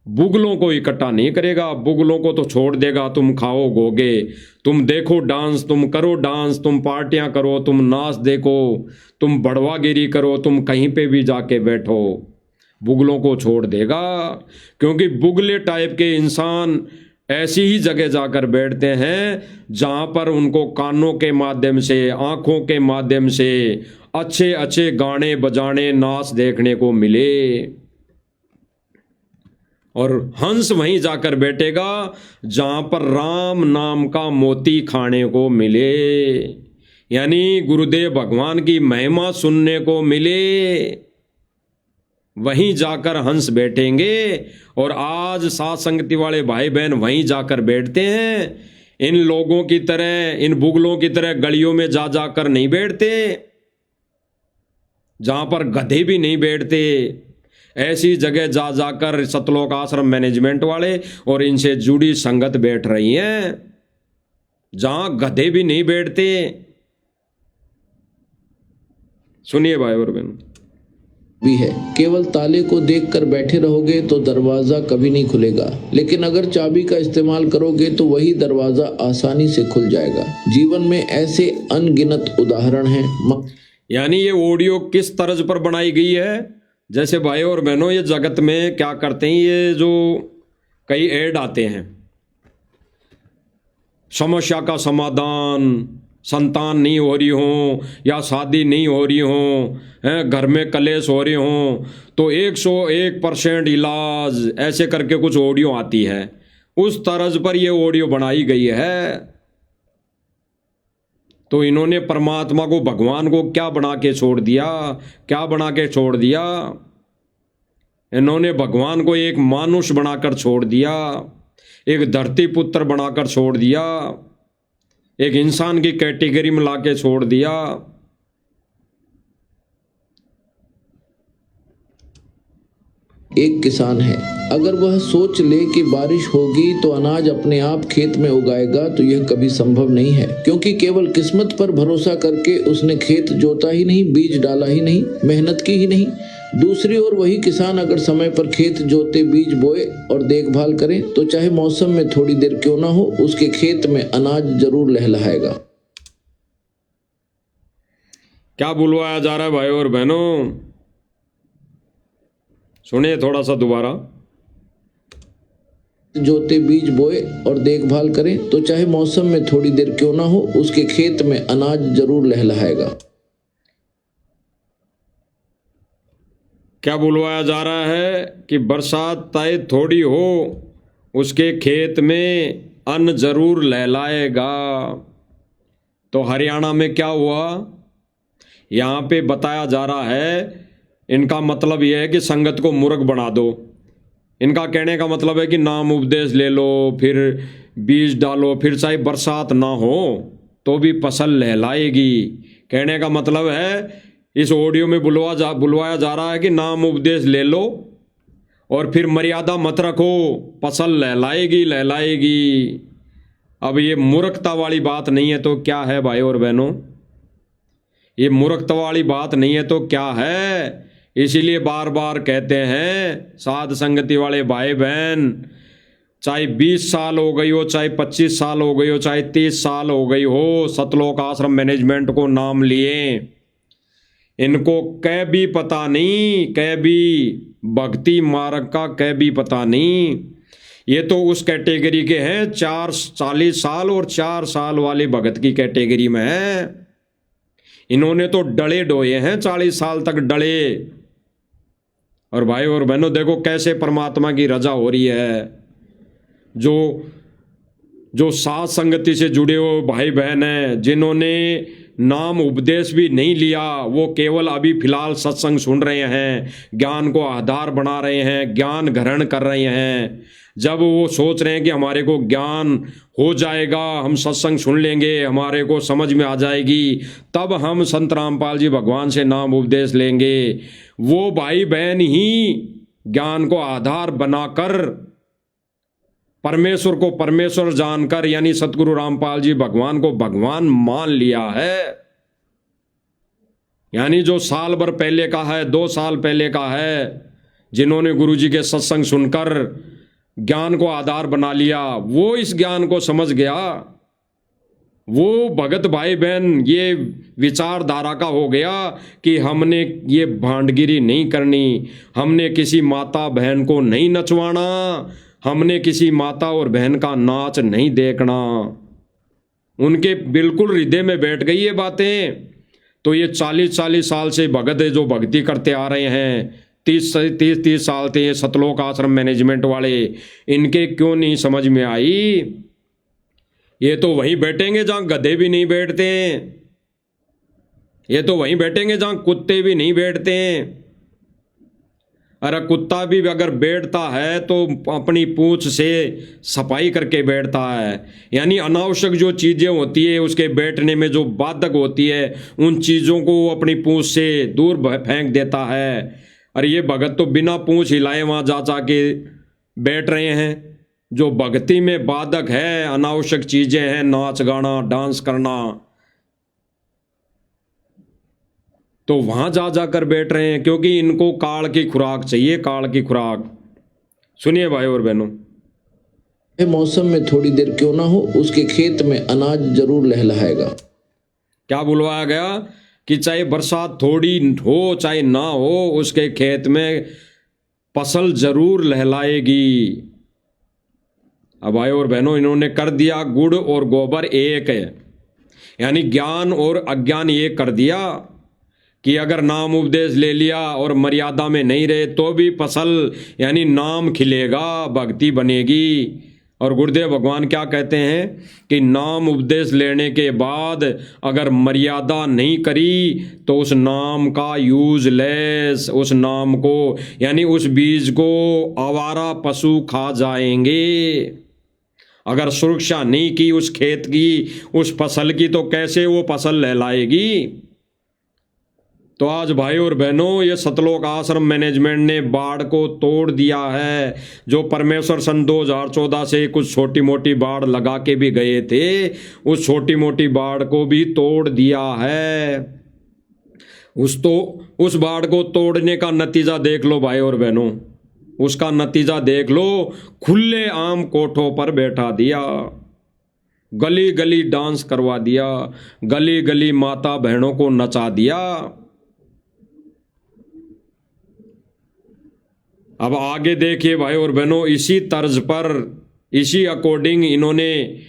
Speaker 1: बुगलों को इकट्ठा नहीं करेगा। बुगलों को तो छोड़ देगा, तुम खाओ गोगे, तुम देखो डांस, तुम करो डांस, तुम पार्टियां करो, तुम नाच देखो, तुम बड़वागिरी करो, तुम कहीं पे भी जाके बैठो। बुगलों को छोड़ देगा, क्योंकि बुगले टाइप के इंसान ऐसी ही जगह जाकर बैठते हैं जहां पर उनको कानों के माध्यम से, आंखों के माध्यम से अच्छे अच्छे गाने बजाने, नाच देखने को मिले। और हंस वहीं जाकर बैठेगा जहां पर राम नाम का मोती खाने को मिले, यानी गुरुदेव भगवान की महिमा सुनने को मिले। वहीं जाकर हंस बैठेंगे। और आज साथ संगति वाले भाई बहन वहीं जाकर बैठते हैं। इन लोगों की तरह, इन बुगलों की तरह गलियों में जा जाकर नहीं बैठते, जहां पर गधे भी नहीं बैठते। ऐसी जगह जा जाकर सतलोक आश्रम मैनेजमेंट वाले और इनसे जुड़ी संगत बैठ रही हैं, जहां गधे भी नहीं बैठते। सुनिए भाई और बहन।
Speaker 2: भी है, केवल ताले को देखकर बैठे रहोगे तो दरवाजा कभी नहीं खुलेगा, लेकिन अगर चाबी का इस्तेमाल करोगे तो वही दरवाजा आसानी से खुल जाएगा। जीवन में ऐसे अनगिनत उदाहरण हैं।
Speaker 1: यानी ये ऑडियो किस तर्ज पर बनाई गई है, जैसे भाई और बहनों ये जगत में क्या करते हैं, ये जो कई ऐड आते हैं, समस्या का समाधान, संतान नहीं हो रही हो या शादी नहीं हो रही हो, घर में कलेश हो रही हो, तो 101% इलाज, ऐसे करके कुछ ऑडियो आती है। उस तरज पर ये ऑडियो बनाई गई है। तो इन्होंने परमात्मा को, भगवान को क्या बना के छोड़ दिया, क्या बना के छोड़ दिया? इन्होंने भगवान को एक मानुष बनाकर छोड़ दिया, एक धरती पुत्र बनाकर छोड़ दिया, एक इंसान की कैटेगरी में लाके छोड़ दिया।
Speaker 2: एक किसान है, अगर वह सोच ले कि बारिश होगी तो अनाज अपने आप खेत में उगाएगा तो यह कभी संभव नहीं है, क्योंकि केवल किस्मत पर भरोसा करके उसने खेत जोता ही नहीं, बीज डाला ही नहीं, मेहनत की ही नहीं। दूसरी ओर वही किसान अगर समय पर खेत जोते, बीज बोए और देखभाल करे तो चाहे मौसम में थोड़ी देर क्यों ना हो, उसके खेत में अनाज जरूर लहलहाएगा।
Speaker 1: क्या बुलवाया जा रहा है भाई और बहनों? सुनिए थोड़ा सा दोबारा।
Speaker 2: जोते, बीज बोए और देखभाल करें तो चाहे मौसम में थोड़ी देर क्यों ना हो, उसके खेत में अनाज जरूर लहलहाएगा।
Speaker 1: क्या बुलवाया जा रहा है कि बरसात चाहे थोड़ी हो, उसके खेत में अन्न जरूर लहलाएगा। तो हरियाणा में क्या हुआ, यहाँ पे बताया जा रहा है, इनका मतलब यह है कि संगत को मूर्ख बना दो। इनका कहने का मतलब है कि नाम उपदेश ले लो, फिर बीज डालो, फिर चाहे बरसात ना हो तो भी फसल लहलाएगी। कहने का मतलब है इस ऑडियो में बुलवाया जा रहा है कि नाम उपदेश ले लो और फिर मर्यादा मत रखो, फसल लहलाएगी लहलाएगी। अब ये मूर्खता वाली बात नहीं है तो क्या है भाई और बहनों? ये मूर्खता वाली बात नहीं है तो क्या है? इसीलिए बार बार कहते हैं साध संगति वाले भाई बहन, चाहे 20 साल हो गई हो, चाहे 25 साल हो गई हो, चाहे 30 साल हो गई हो, सतलोक आश्रम मैनेजमेंट को नाम लिए, इनको कह भी पता नहीं, कह भी भक्ति मार्ग का कह भी पता नहीं। ये तो उस कैटेगरी के हैं 40 साल और 4 साल वाले भगत की कैटेगरी में है। इन्होंने तो डले डोए हैं, 40 साल तक डले। और भाई और बहनों देखो कैसे परमात्मा की रजा हो रही है। जो साथ संगति से जुड़े हुए भाई बहन हैं, जिन्होंने नाम उपदेश भी नहीं लिया, वो केवल अभी फिलहाल सत्संग सुन रहे हैं, ज्ञान को आधार बना रहे हैं, ज्ञान ग्रहण कर रहे हैं। जब वो सोच रहे हैं कि हमारे को ज्ञान हो जाएगा, हम सत्संग सुन लेंगे, हमारे को समझ में आ जाएगी, तब हम संत रामपाल जी भगवान से नाम उपदेश लेंगे, वो भाई बहन ही ज्ञान को आधार बनाकर परमेश्वर को परमेश्वर जानकर, यानी सतगुरु रामपाल जी भगवान को भगवान मान लिया है। यानी जो साल भर पहले का है, 2 साल पहले का है, जिन्होंने गुरु जी के सत्संग सुनकर ज्ञान को आधार बना लिया, वो इस ज्ञान को समझ गया। वो भगत भाई बहन ये विचारधारा का हो गया कि हमने ये भांडगिरी नहीं करनी, हमने किसी माता बहन को नहीं नचवाना, हमने किसी माता और बहन का नाच नहीं देखना। उनके बिल्कुल हृदय में बैठ गई ये बातें। तो ये 40 साल से भगत जो भक्ति करते आ रहे हैं, 30 साल थे ये सतलोक आश्रम मैनेजमेंट वाले, इनके क्यों नहीं समझ में आई? ये तो वहीं बैठेंगे जहां गधे भी नहीं बैठते, ये तो वहीं बैठेंगे जहां कुत्ते भी नहीं बैठते। अरे कुत्ता भी अगर बैठता है तो अपनी पूंछ से सफाई करके बैठता है, यानी अनावश्यक जो चीज़ें होती है उसके बैठने में जो बाधक होती है, उन चीज़ों को अपनी पूंछ से दूर फेंक देता है। अरे ये भगत तो बिना पूंछ हिलाए वहाँ जा के बैठ रहे हैं। जो भक्ति में बाधक है, अनावश्यक चीज़ें हैं, नाच गाना डांस करना, तो वहां जाकर बैठ रहे हैं, क्योंकि इनको काल की खुराक चाहिए, काल की खुराक। सुनिए भाई और बहनों,
Speaker 2: मौसम में थोड़ी देर क्यों ना हो, उसके खेत में अनाज जरूर लहलहाएगा।
Speaker 1: क्या बुलवाया गया कि चाहे बरसात थोड़ी हो चाहे ना हो, उसके खेत में फसल जरूर लहलाएगी। अब भाई और बहनों, इन्होंने कर दिया गुड़ और गोबर एक है, यानी ज्ञान और अज्ञान एक कर दिया कि अगर नाम उपदेश ले लिया और मर्यादा में नहीं रहे तो भी फसल यानी नाम खिलेगा, भक्ति बनेगी। और गुरुदेव भगवान क्या कहते हैं कि नाम उपदेश लेने के बाद अगर मर्यादा नहीं करी तो उस नाम का यूजलेस, उस नाम को यानी उस बीज को आवारा पशु खा जाएंगे। अगर सुरक्षा नहीं की उस खेत की, उस फसल की, तो कैसे वो फसल लहलाएगी? तो आज भाई और बहनों, ये सतलोक आश्रम मैनेजमेंट ने बाढ़ को तोड़ दिया है। जो परमेश्वर सन 2014 से कुछ छोटी मोटी बाढ़ लगा के भी गए थे, उस छोटी मोटी बाढ़ को भी तोड़ दिया है। उस बाढ़ को तोड़ने का नतीजा देख लो भाई और बहनों, उसका नतीजा देख लो, खुले आम कोठों पर बैठा दिया। गली गली डांस करवा दिया, गली गली माता बहनों को नचा दिया। अब आगे देखिए भाई और बहनों, इसी तर्ज पर, इसी अकॉर्डिंग इन्होंने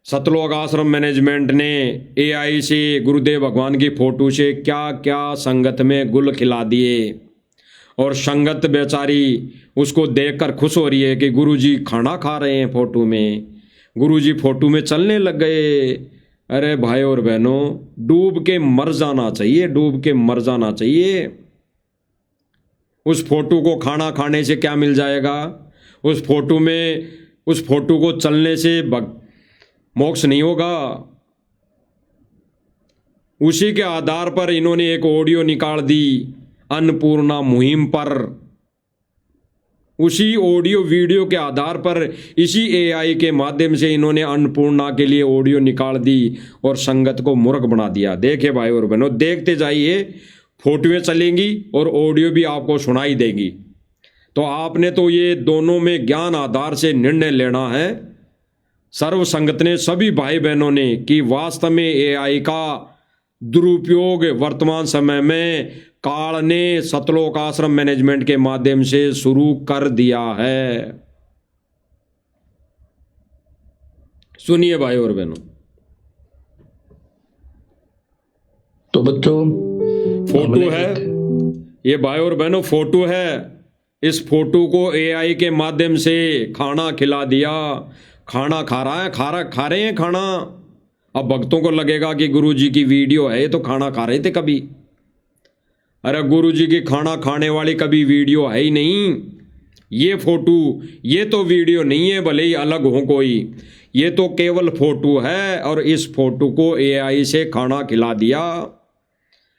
Speaker 1: सतलोक आश्रम मैनेजमेंट ने एआई से गुरुदेव भगवान की फोटो से क्या क्या संगत में गुल खिला दिए, और संगत बेचारी उसको देखकर खुश हो रही है कि गुरुजी खाना खा रहे हैं फोटो में, गुरुजी फोटो में चलने लग गए। अरे भाई और बहनों, डूब के मर जाना चाहिए, डूब के मर जाना चाहिए। उस फोटो को खाना खाने से क्या मिल जाएगा? उस फोटो में, उस फोटो को चलने से मोक्ष नहीं होगा। उसी के आधार पर इन्होंने एक ऑडियो निकाल दी अन्नपूर्णा मुहिम पर। उसी ऑडियो वीडियो के आधार पर इसी एआई के माध्यम से इन्होंने अन्नपूर्णा के लिए ऑडियो निकाल दी और संगत को मूर्ख बना दिया। देखिए भाई और बहनों, देखते जाइए, फोटोएं चलेंगी और ऑडियो भी आपको सुनाई देगी। तो आपने तो ये दोनों में ज्ञान आधार से निर्णय लेना है, सर्व संगत ने, सभी भाई बहनों ने, कि वास्तव में एआई का दुरुपयोग वर्तमान समय में काल ने सतलोक आश्रम मैनेजमेंट के माध्यम से शुरू कर दिया है। सुनिए भाई और बहनों।
Speaker 2: तो बच्चों,
Speaker 1: फोटो है ये भाई और बहनों, फोटो है। इस फोटो को एआई के माध्यम से खाना खिला दिया, खाना खा रहा है, खा रहे हैं खाना। अब भक्तों को लगेगा कि गुरुजी की वीडियो है, तो खाना खा रहे थे कभी। अरे गुरुजी की खाना खाने वाली कभी वीडियो है ही नहीं। ये फोटो, ये तो वीडियो नहीं है, भले ही अलग हो कोई, ये तो केवल फोटो है। और इस फोटो को एआई से खाना खिला दिया।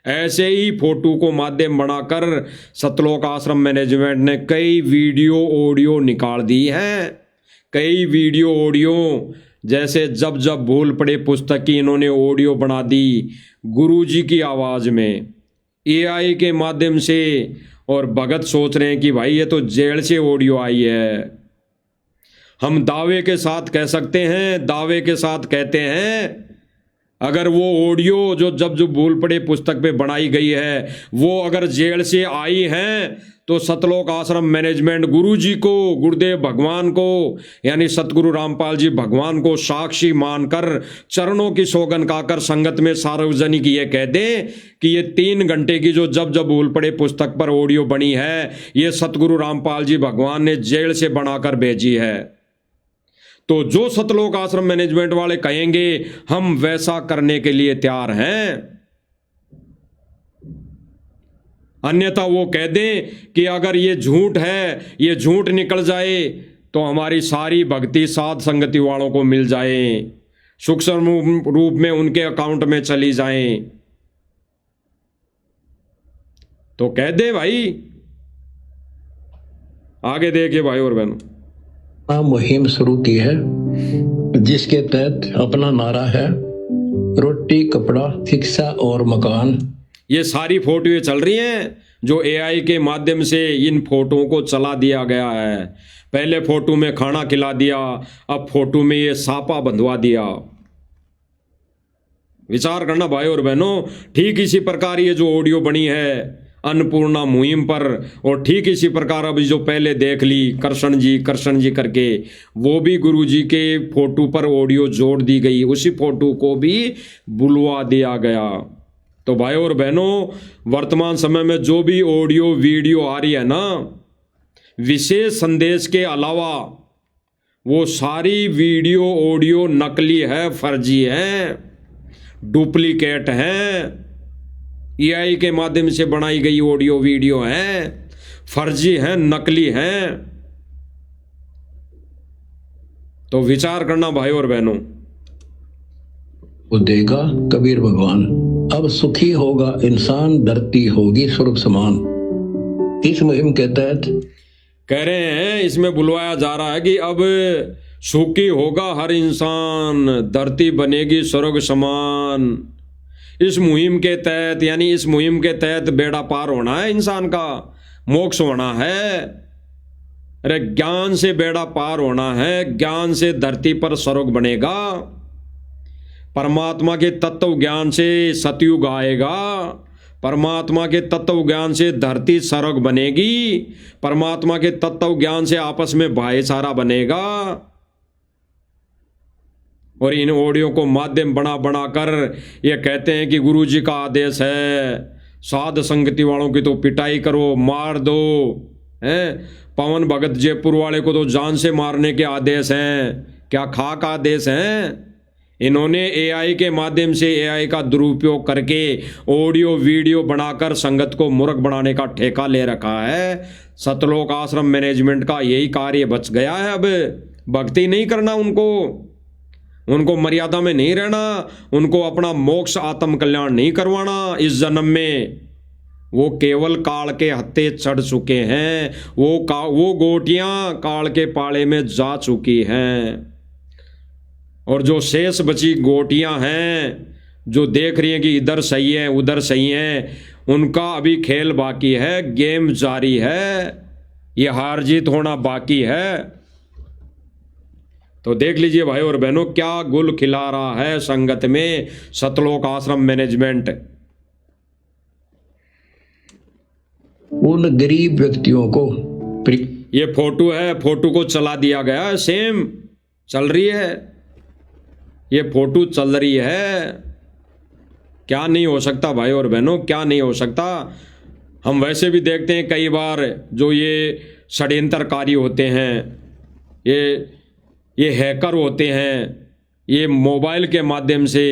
Speaker 1: ऐसे ही फोटो को माध्यम बनाकर सतलोक आश्रम मैनेजमेंट ने कई वीडियो ऑडियो निकाल दी हैं। कई वीडियो ऑडियो, जैसे जब जब भूल पड़े पुस्तक की इन्होंने ऑडियो बना दी गुरुजी की आवाज़ में, एआई के माध्यम से। और भगत सोच रहे हैं कि भाई ये तो जेल से ऑडियो आई है। हम दावे के साथ कह सकते हैं, दावे के साथ कहते हैं, अगर वो ऑडियो जो जब भूल पड़े पुस्तक पे बनाई गई है, वो अगर जेल से आई हैं, तो सतलोक आश्रम मैनेजमेंट गुरुजी को, गुरुदेव भगवान को, यानी सतगुरु रामपाल जी भगवान को साक्षी मानकर चरणों की सौगंध खाकर संगत में सार्वजनिक ये कह दें कि ये 3 घंटे की जो जब भूल पड़े पुस्तक पर ऑडियो बनी है, ये सतगुरु रामपाल जी भगवान ने जेल से बनाकर भेजी है। तो जो सतलोक आश्रम मैनेजमेंट वाले कहेंगे, हम वैसा करने के लिए तैयार हैं। अन्यथा वो कह दें कि अगर ये झूठ है, ये झूठ निकल जाए, तो हमारी सारी भक्ति साध संगति वालों को मिल जाए, सूक्ष्म रूप में उनके अकाउंट में चली जाए। तो कह दे भाई। आगे देखिए भाई और बहनों,
Speaker 2: मुहिम शुरू की है, जिसके तहत अपना नारा है रोटी, कपड़ा, शिक्षा और मकान।
Speaker 1: ये सारी फोटोएं चल रही हैं जो एआई के माध्यम से इन फोटोओं को चला दिया गया है। पहले फोटो में खाना खिला दिया, अब फोटो में ये सापा बंधवा दिया। विचार करना भाई और बहनों। ठीक इसी प्रकार ये जो ऑडियो बनी है अन्नपूर्णा मुहिम पर, और ठीक इसी प्रकार अभी जो पहले देख ली कृष्ण जी करके, वो भी गुरुजी के फोटो पर ऑडियो जोड़ दी गई, उसी फोटो को भी बुलवा दिया गया। तो भाई और बहनों, वर्तमान समय में जो भी ऑडियो वीडियो आ रही है ना, विशेष संदेश के अलावा वो सारी वीडियो ऑडियो नकली है, फर्जी है, डुप्लीकेट है, एआई के माध्यम से बनाई गई ऑडियो वीडियो है, फर्जी है, नकली है। तो विचार करना भाई और बहनों।
Speaker 2: वो देगा कबीर भगवान, अब सुखी होगा इंसान, धरती होगी स्वर्ग समान। इस मुहिम के तहत
Speaker 1: कह रहे हैं, इसमें बुलवाया जा रहा है कि अब सुखी होगा हर इंसान, धरती बनेगी स्वर्ग समान। इस मुहिम के तहत, यानी इस मुहिम के तहत बेड़ा पार होना है इंसान का, मोक्ष होना है। अरे ज्ञान से बेड़ा पार होना है, ज्ञान से धरती पर स्वर्ग बनेगा। परमात्मा के तत्व ज्ञान से सतयुग आएगा, परमात्मा के तत्व ज्ञान से धरती स्वर्ग बनेगी, परमात्मा के तत्व ज्ञान से आपस में भाईचारा बनेगा। और इन ऑडियो को माध्यम बना बनाकर ये कहते हैं कि गुरु जी का आदेश है, साध संगति वालों की तो पिटाई करो, मार दो, हैं? पवन भगत जयपुर वाले को तो जान से मारने के आदेश हैं। क्या खाक आदेश हैं? इन्होंने एआई के माध्यम से एआई का दुरुपयोग करके ऑडियो वीडियो बनाकर संगत को मूर्ख बनाने का ठेका ले रखा है। सतलोक आश्रम मैनेजमेंट का यही कार्य बच गया है। अब भक्ति नहीं करना, उनको मर्यादा में नहीं रहना, उनको अपना मोक्ष आत्म कल्याण नहीं करवाना इस जन्म में। वो केवल काल के हत्थे चढ़ चुके हैं, वो गोटियां काल के पाले में जा चुकी हैं। और जो शेष बची गोटियां हैं, जो देख रही हैं कि इधर सही है उधर सही है, उनका अभी खेल बाकी है, गेम जारी है, ये हार जीत होना बाकी है। तो देख लीजिए भाई और बहनों, क्या गुल खिला रहा है संगत में सतलोक आश्रम मैनेजमेंट।
Speaker 2: उन गरीब व्यक्तियों को
Speaker 1: ये फोटो है, फोटो को चला दिया गया है, सेम चल रही है, ये फोटो चल रही है। क्या नहीं हो सकता भाई और बहनों, क्या नहीं हो सकता। हम वैसे भी देखते हैं कई बार जो ये षड्यंत्रकारी होते हैं, ये हैकर होते हैं, ये मोबाइल के माध्यम से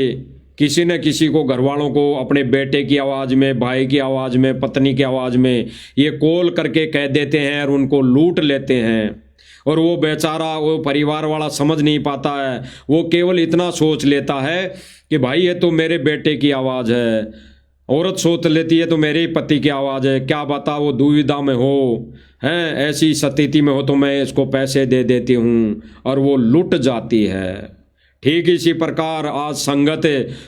Speaker 1: किसी न किसी को, घर वालों को अपने बेटे की आवाज़ में, भाई की आवाज़ में, पत्नी की आवाज़ में ये कॉल करके कह देते हैं और उनको लूट लेते हैं। और वो बेचारा, वो परिवार वाला समझ नहीं पाता है, वो केवल इतना सोच लेता है कि भाई ये तो मेरे बेटे की आवाज़ है। औरत सोच लेती है तो मेरे ही पति की आवाज़ है, क्या बता वो दुविधा में हो, हैं ऐसी स्थिति में हो तो मैं इसको पैसे दे देती हूँ और वो लुट जाती है। ठीक इसी प्रकार आज संगत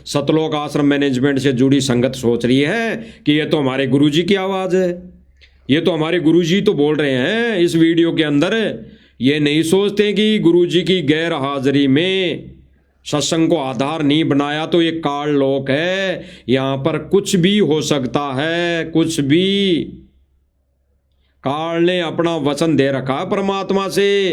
Speaker 1: सतलोक आश्रम मैनेजमेंट से जुड़ी संगत सोच रही है कि ये तो हमारे गुरुजी की आवाज़ है, ये तो हमारे गुरुजी तो बोल रहे हैं इस वीडियो के अंदर। ये नहीं सोचते कि गुरुजी की गैर हाजिरी में सत्संग को आधार नहीं बनाया तो ये काल लोक है, यहाँ पर कुछ भी हो सकता है, कुछ भी। काल ने अपना वचन दे रखा परमात्मा से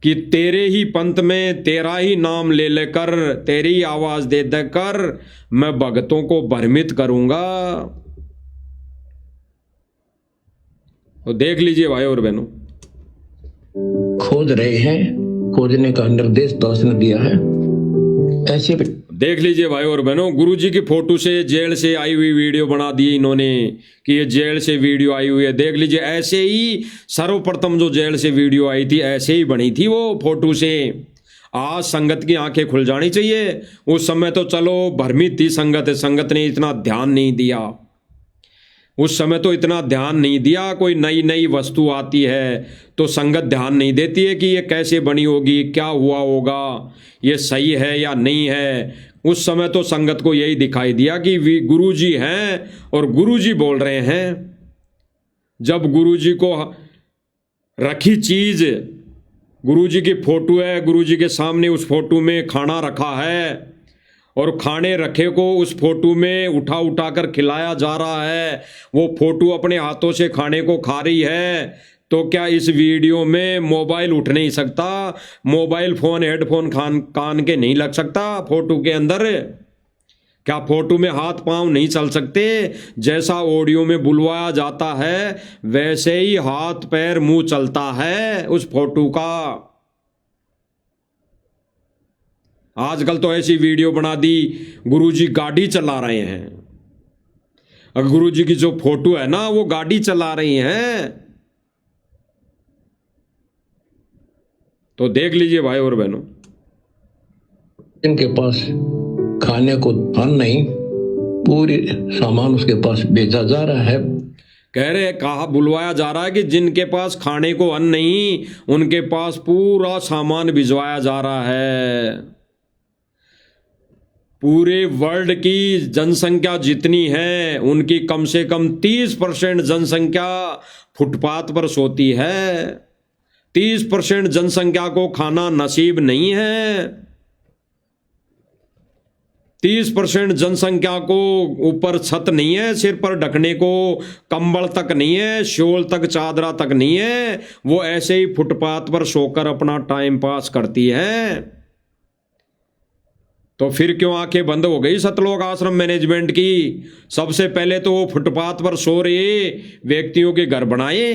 Speaker 1: कि तेरे ही पंथ में तेरा ही नाम ले लेकर, तेरी आवाज दे देकर मैं भक्तों को भ्रमित करूंगा। तो देख लीजिए भाई और बहनों,
Speaker 2: खोज रहे हैं, खोजने का निर्देश दास ने दिया है। ऐसे
Speaker 1: देख लीजिए भाई और बहनों, गुरुजी की फोटो से जेल से आई हुई वीडियो बना दी इन्होंने कि ये जेल से वीडियो आई हुई है। देख लीजिए, ऐसे ही सर्वप्रथम जो जेल से वीडियो आई थी ऐसे ही बनी थी वो फोटो से। आज संगत की आंखें खुल जानी चाहिए। उस समय तो चलो भ्रमित थी संगत, संगत ने इतना ध्यान नहीं दिया, उस समय तो इतना ध्यान नहीं दिया। कोई नई नई वस्तु आती है तो संगत ध्यान नहीं देती है कि ये कैसे बनी होगी, क्या हुआ होगा, ये सही है या नहीं है। उस समय तो संगत को यही दिखाई दिया कि गुरुजी हैं और गुरुजी बोल रहे हैं। जब गुरुजी को रखी चीज, गुरुजी की फोटो है, गुरुजी के सामने उस फोटो में खाना रखा है और खाने रखे को उस फोटो में उठा उठा कर खिलाया जा रहा है, वो फोटो अपने हाथों से खाने को खा रही है, तो क्या इस वीडियो में मोबाइल उठ नहीं सकता? मोबाइल फोन, हेडफोन कान के नहीं लग सकता फोटो के अंदर? क्या फोटो में हाथ पांव नहीं चल सकते? जैसा ऑडियो में बुलवाया जाता है वैसे ही हाथ पैर मुंह चलता है उस फोटो का। आजकल तो ऐसी वीडियो बना दी, गुरुजी गाड़ी चला रहे हैं, और गुरुजी की जो फोटो है ना वो गाड़ी चला रही हैं। तो देख लीजिए भाई और बहनों,
Speaker 2: जिनके पास खाने को धन नहीं, पूरी सामान उसके पास बेचा जा रहा है।
Speaker 1: कह रहे, कहा, बुलवाया जा रहा है कि जिनके पास खाने को अन्न नहीं उनके पास पूरा सामान भिजवाया जा रहा है। पूरे वर्ल्ड की जनसंख्या जितनी है उनकी कम से कम 30% जनसंख्या फुटपाथ पर सोती है। 30% जनसंख्या को खाना नसीब नहीं है। 30% जनसंख्या को ऊपर छत नहीं है, सिर पर ढकने को कंबल तक नहीं है, शोल तक चादरा तक नहीं है, वो ऐसे ही फुटपाथ पर सोकर अपना टाइम पास करती है। तो फिर क्यों आंखें बंद हो गई सतलोक आश्रम मैनेजमेंट की? सबसे पहले तो वो फुटपाथ पर सो रहे व्यक्तियों के घर बनाए।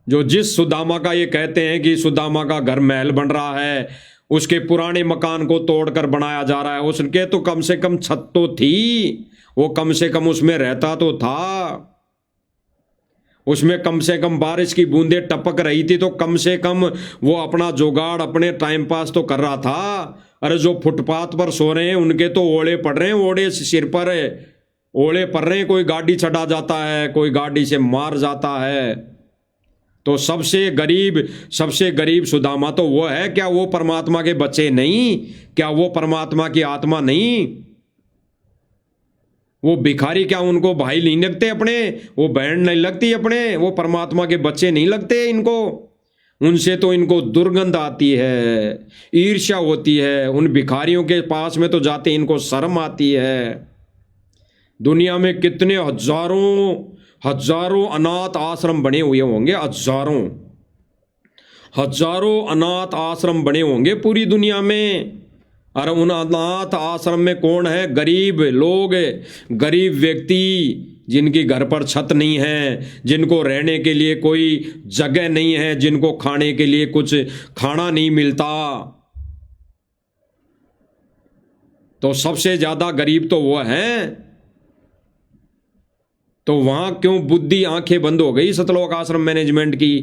Speaker 1: जो जिस सुदामा का ये कहते हैं कि सुदामा का घर महल बन रहा है, उसके पुराने मकान को तोड़कर बनाया जा रहा है, उसके तो कम से कम छत तो थी, वो कम से कम उसमें रहता तो था, उसमें कम से कम बारिश की बूंदें टपक रही थी, तो कम से कम वो अपना जुगाड़ अपने टाइम पास तो कर रहा था। अरे जो फुटपाथ पर सो रहे हैं उनके तो ओले पड़ रहे हैं, ओले सिर पर ओले पड़ रहे हैं, कोई गाड़ी चढ़ा जाता है, कोई गाड़ी से मार जाता है। तो सबसे गरीब सुदामा तो वो है। क्या वो परमात्मा के बच्चे नहीं? क्या वो परमात्मा की आत्मा नहीं? वो भिखारी क्या उनको भाई नहीं लगते अपने? वो बहन नहीं लगती अपने? वो परमात्मा के बच्चे नहीं लगते इनको? उनसे तो इनको दुर्गंध आती है, ईर्ष्या होती है। उन भिखारियों के पास में तो जाते इनको शर्म आती है। दुनिया में कितने हजारों अनाथ आश्रम बने हुए होंगे, हजारों अनाथ आश्रम बने होंगे पूरी दुनिया में। और उन अनाथ आश्रम में कौन है? गरीब लोग, गरीब व्यक्ति, जिनकी घर पर छत नहीं है, जिनको रहने के लिए कोई जगह नहीं है, जिनको खाने के लिए कुछ खाना नहीं मिलता। तो सबसे ज्यादा गरीब तो वो हैं। तो वहां क्यों बुद्धि आंखें बंद हो गई सतलोक आश्रम मैनेजमेंट की,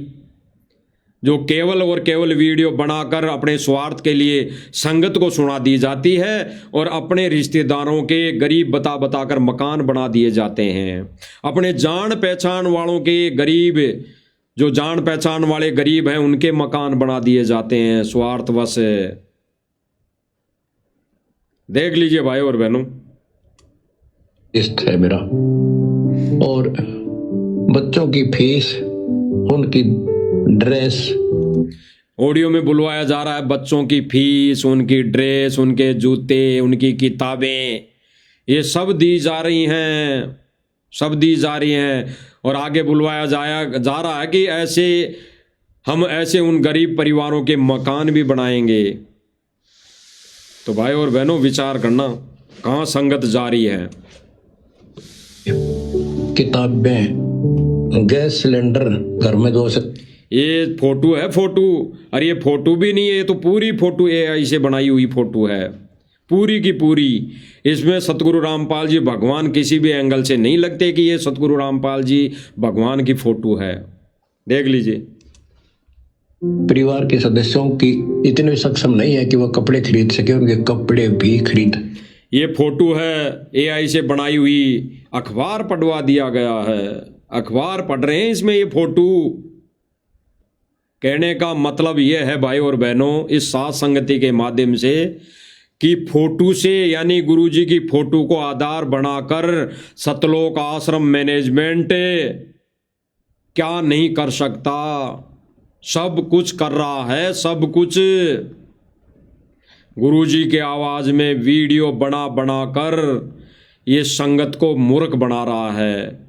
Speaker 1: जो केवल और केवल वीडियो बनाकर अपने स्वार्थ के लिए संगत को सुना दी जाती है और अपने रिश्तेदारों के गरीब बता बताकर मकान बना दिए जाते हैं। अपने जान पहचान वालों के गरीब, जो जान पहचान वाले गरीब हैं, उनके मकान बना दिए जाते हैं स्वार्थवश। देख लीजिए भाई और बहनों,
Speaker 2: इष्ट है मेरा। और बच्चों की फीस, उनकी ड्रेस,
Speaker 1: ऑडियो में बुलवाया जा रहा है बच्चों की फीस, उनकी ड्रेस, उनके जूते, उनकी किताबें, ये सब दी जा रही हैं, सब दी जा रही हैं। और आगे बुलवाया जा रहा है कि हम ऐसे उन गरीब परिवारों के मकान भी बनाएंगे। तो भाई और बहनों विचार करना, कहाँ संगत जा रही है।
Speaker 2: किताबें, गैस सिलेंडर घर में 2 से।
Speaker 1: ये फोटो है, फोटो। अरे ये फोटो भी नहीं है, ये तो पूरी फोटो AI से बनाई हुई फोटो है, पूरी की पूरी। इसमें सतगुरु रामपाल जी भगवान किसी भी एंगल से नहीं लगते कि ये सतगुरु रामपाल जी भगवान की फोटो है। देख लीजिए।
Speaker 2: परिवार के सदस्यों की इतने सक्षम नहीं है कि वो कपड़े खरीद सके, उनके कपड़े भी खरीद।
Speaker 1: ये फोटो है AI से बनाई हुई, अखबार पढ़वा दिया गया है, अखबार पढ़ रहे हैं इसमें ये फोटो। कहने का मतलब ये है भाई और बहनों, इस साथ संगति के माध्यम से, कि फोटो से यानी गुरुजी की फोटो को आधार बनाकर सतलोक आश्रम मैनेजमेंट क्या नहीं कर सकता, सब कुछ कर रहा है, सब कुछ। गुरुजी के आवाज में वीडियो बना कर ये संगत को मूर्ख बना रहा है,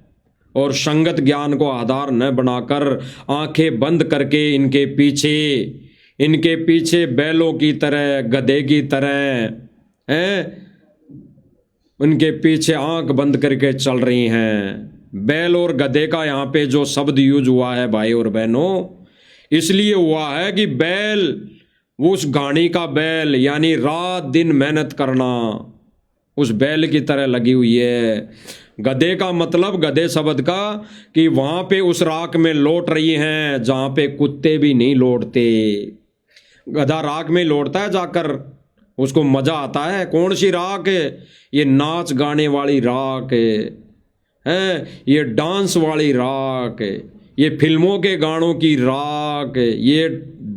Speaker 1: और संगत ज्ञान को आधार न बनाकर आंखें बंद करके इनके पीछे बैलों की तरह, गधे की तरह हैं, उनके पीछे आंख बंद करके चल रही हैं। बैल और गधे का यहाँ पे जो शब्द यूज हुआ है भाई और बहनों, इसलिए हुआ है कि बैल, उस गाड़ी का बैल, यानी रात दिन मेहनत करना, उस बैल की तरह लगी हुई है। गधे का मतलब, गधे शब्द का, कि वहां पे उस राख में लौट रही हैं जहां पे कुत्ते भी नहीं लौटते। गधा राख में लौटता है जाकर, उसको मजा आता है। कौन सी राख? ये नाच गाने वाली राख है, ये डांस वाली राख, ये फिल्मों के गानों की राख, ये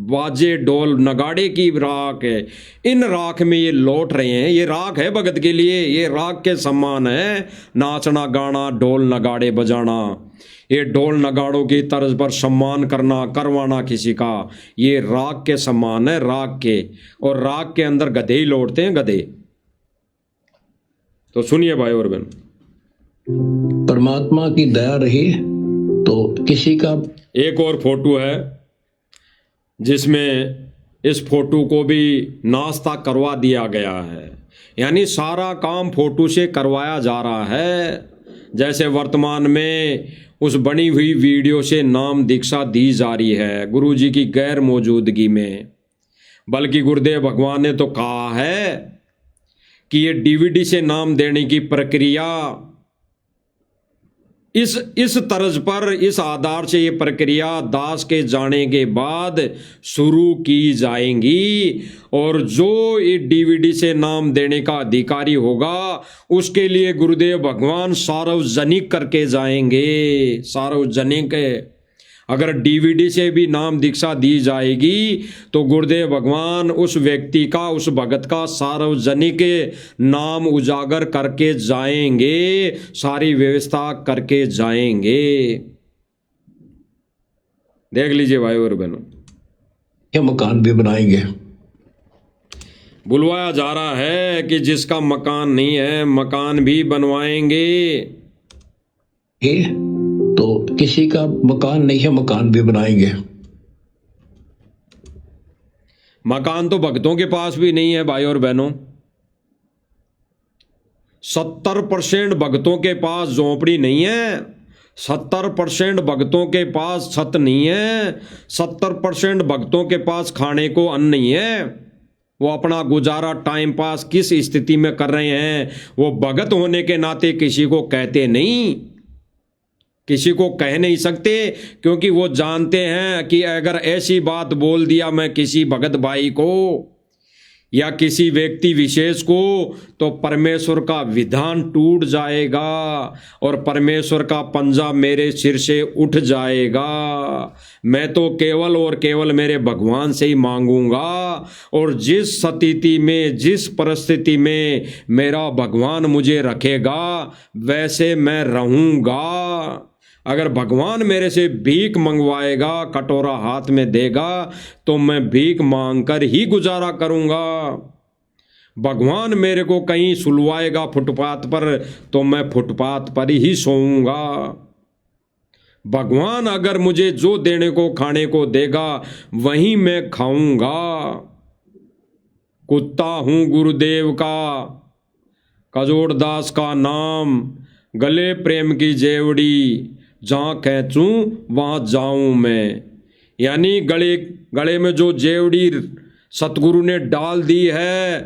Speaker 1: बाजे डोल नगाड़े की राख है, इन राख में ये लौट रहे हैं। ये राख है भगत के लिए, ये राख के सम्मान है नाचना गाना ढोल नगाड़े बजाना। ये ढोल नगाड़ों की तर्ज पर सम्मान करना करवाना किसी का, ये राग के सम्मान है, राग के। और राग के अंदर गधे ही लौटते हैं, गधे। तो सुनिए भाई और बहन,
Speaker 2: परमात्मा की दया रही तो किसी का।
Speaker 1: एक और फोटो है जिसमें इस फोटो को भी नाश्ता करवा दिया गया है, यानी सारा काम फोटो से करवाया जा रहा है। जैसे वर्तमान में उस बनी हुई वीडियो से नाम दीक्षा दी जा रही है गुरुजी की गैर मौजूदगी में। बल्कि गुरुदेव भगवान ने तो कहा है कि ये डीवीडी से नाम देने की प्रक्रिया इस तर्ज पर, इस आधार से ये प्रक्रिया दास के जाने के बाद शुरू की जाएंगी। और जो ये डीवीडी से नाम देने का अधिकारी होगा उसके लिए गुरुदेव भगवान सार्वजनिक करके जाएंगे, सार्वजनिक। अगर डीवीडी से भी नाम दीक्षा दी जाएगी तो गुरुदेव भगवान उस व्यक्ति का, उस भगत का सार्वजनिक नाम उजागर करके जाएंगे, सारी व्यवस्था करके जाएंगे। देख लीजिए भाई और बहनों,
Speaker 2: ये मकान भी बनाएंगे।
Speaker 1: बुलवाया जा रहा है कि जिसका मकान नहीं है मकान भी बनवाएंगे।
Speaker 2: ये तो किसी का मकान नहीं है, मकान भी बनाएंगे।
Speaker 1: मकान तो भक्तों के पास भी नहीं है भाई और बहनों। 70% भक्तों के पास झोंपड़ी नहीं है, 70% भक्तों के पास छत नहीं है, 70% भक्तों के पास खाने को अन्न नहीं है। वो अपना गुजारा टाइम पास किस स्थिति में कर रहे हैं वो भगत होने के नाते किसी को कहते नहीं, किसी को कह नहीं सकते, क्योंकि वो जानते हैं कि अगर ऐसी बात बोल दिया मैं किसी भगत भाई को या किसी व्यक्ति विशेष को तो परमेश्वर का विधान टूट जाएगा और परमेश्वर का पंजा मेरे सिर से उठ जाएगा। मैं तो केवल और केवल मेरे भगवान से ही मांगूंगा और जिस स्थिति में, जिस परिस्थिति में मेरा भगवान मुझे रखेगा वैसे मैं रहूंगा। अगर भगवान मेरे से भीख मंगवाएगा, कटोरा हाथ में देगा तो मैं भीख मांगकर ही गुजारा करूंगा। भगवान मेरे को कहीं सुलवाएगा फुटपाथ पर तो मैं फुटपाथ पर ही सोऊंगा। भगवान अगर मुझे जो देने को खाने को देगा वहीं मैं खाऊंगा। कुत्ता हूं गुरुदेव का, कजोड़दास का नाम, गले प्रेम की जेवड़ी, जहाँ खींचूं वहाँ जाऊं मैं। यानी गले में जो जेवड़ी सतगुरु ने डाल दी है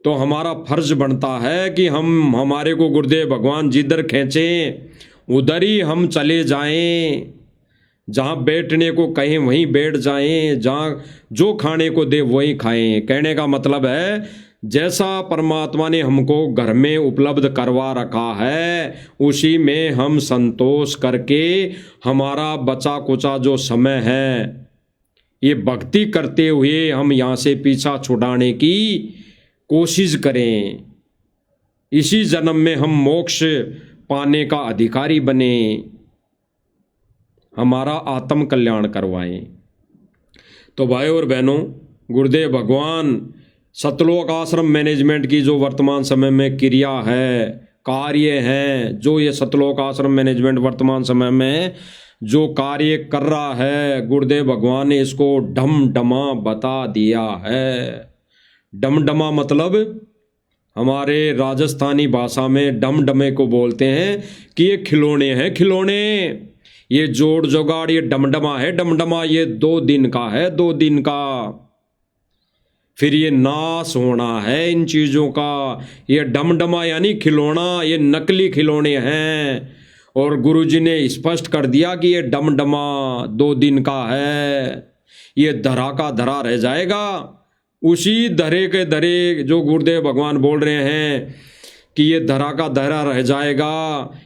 Speaker 1: तो हमारा फर्ज बनता है कि हम, हमारे को गुरुदेव भगवान जिधर खींचें उधर ही हम चले जाएं। जहाँ बैठने को कहें वहीं बैठ जाएं, जहाँ जो खाने को दे वहीं खाएं। कहने का मतलब है जैसा परमात्मा ने हमको घर में उपलब्ध करवा रखा है उसी में हम संतोष करके हमारा बचा कुचा जो समय है ये भक्ति करते हुए हम यहाँ से पीछा छुड़ाने की कोशिश करें। इसी जन्म में हम मोक्ष पाने का अधिकारी बने, हमारा आत्म कल्याण करवाएं। तो भाई और बहनों, गुरुदेव भगवान सतलोक आश्रम मैनेजमेंट की जो वर्तमान समय में क्रिया है, कार्य है, जो ये सतलोक आश्रम मैनेजमेंट वर्तमान समय में जो कार्य कर रहा है, गुरुदेव भगवान ने इसको डमडमा बता दिया है। डमडमा मतलब हमारे राजस्थानी भाषा में डमडमे को बोलते हैं कि ये खिलौने हैं, खिलौने। ये जोड़ जोगाड़ ये डमडमा है, डमडमा ये 2 दिन का है, 2 दिन का। फिर ये नाश होना है इन चीज़ों का। ये डमडमा यानी खिलौना, ये नकली खिलौने हैं। और गुरुजी ने स्पष्ट कर दिया कि ये डमडमा 2 दिन का है, ये धरा का धरा रह जाएगा। उसी धरे के धरे जो गुरुदेव भगवान बोल रहे हैं कि ये धरा का धरा रह जाएगा।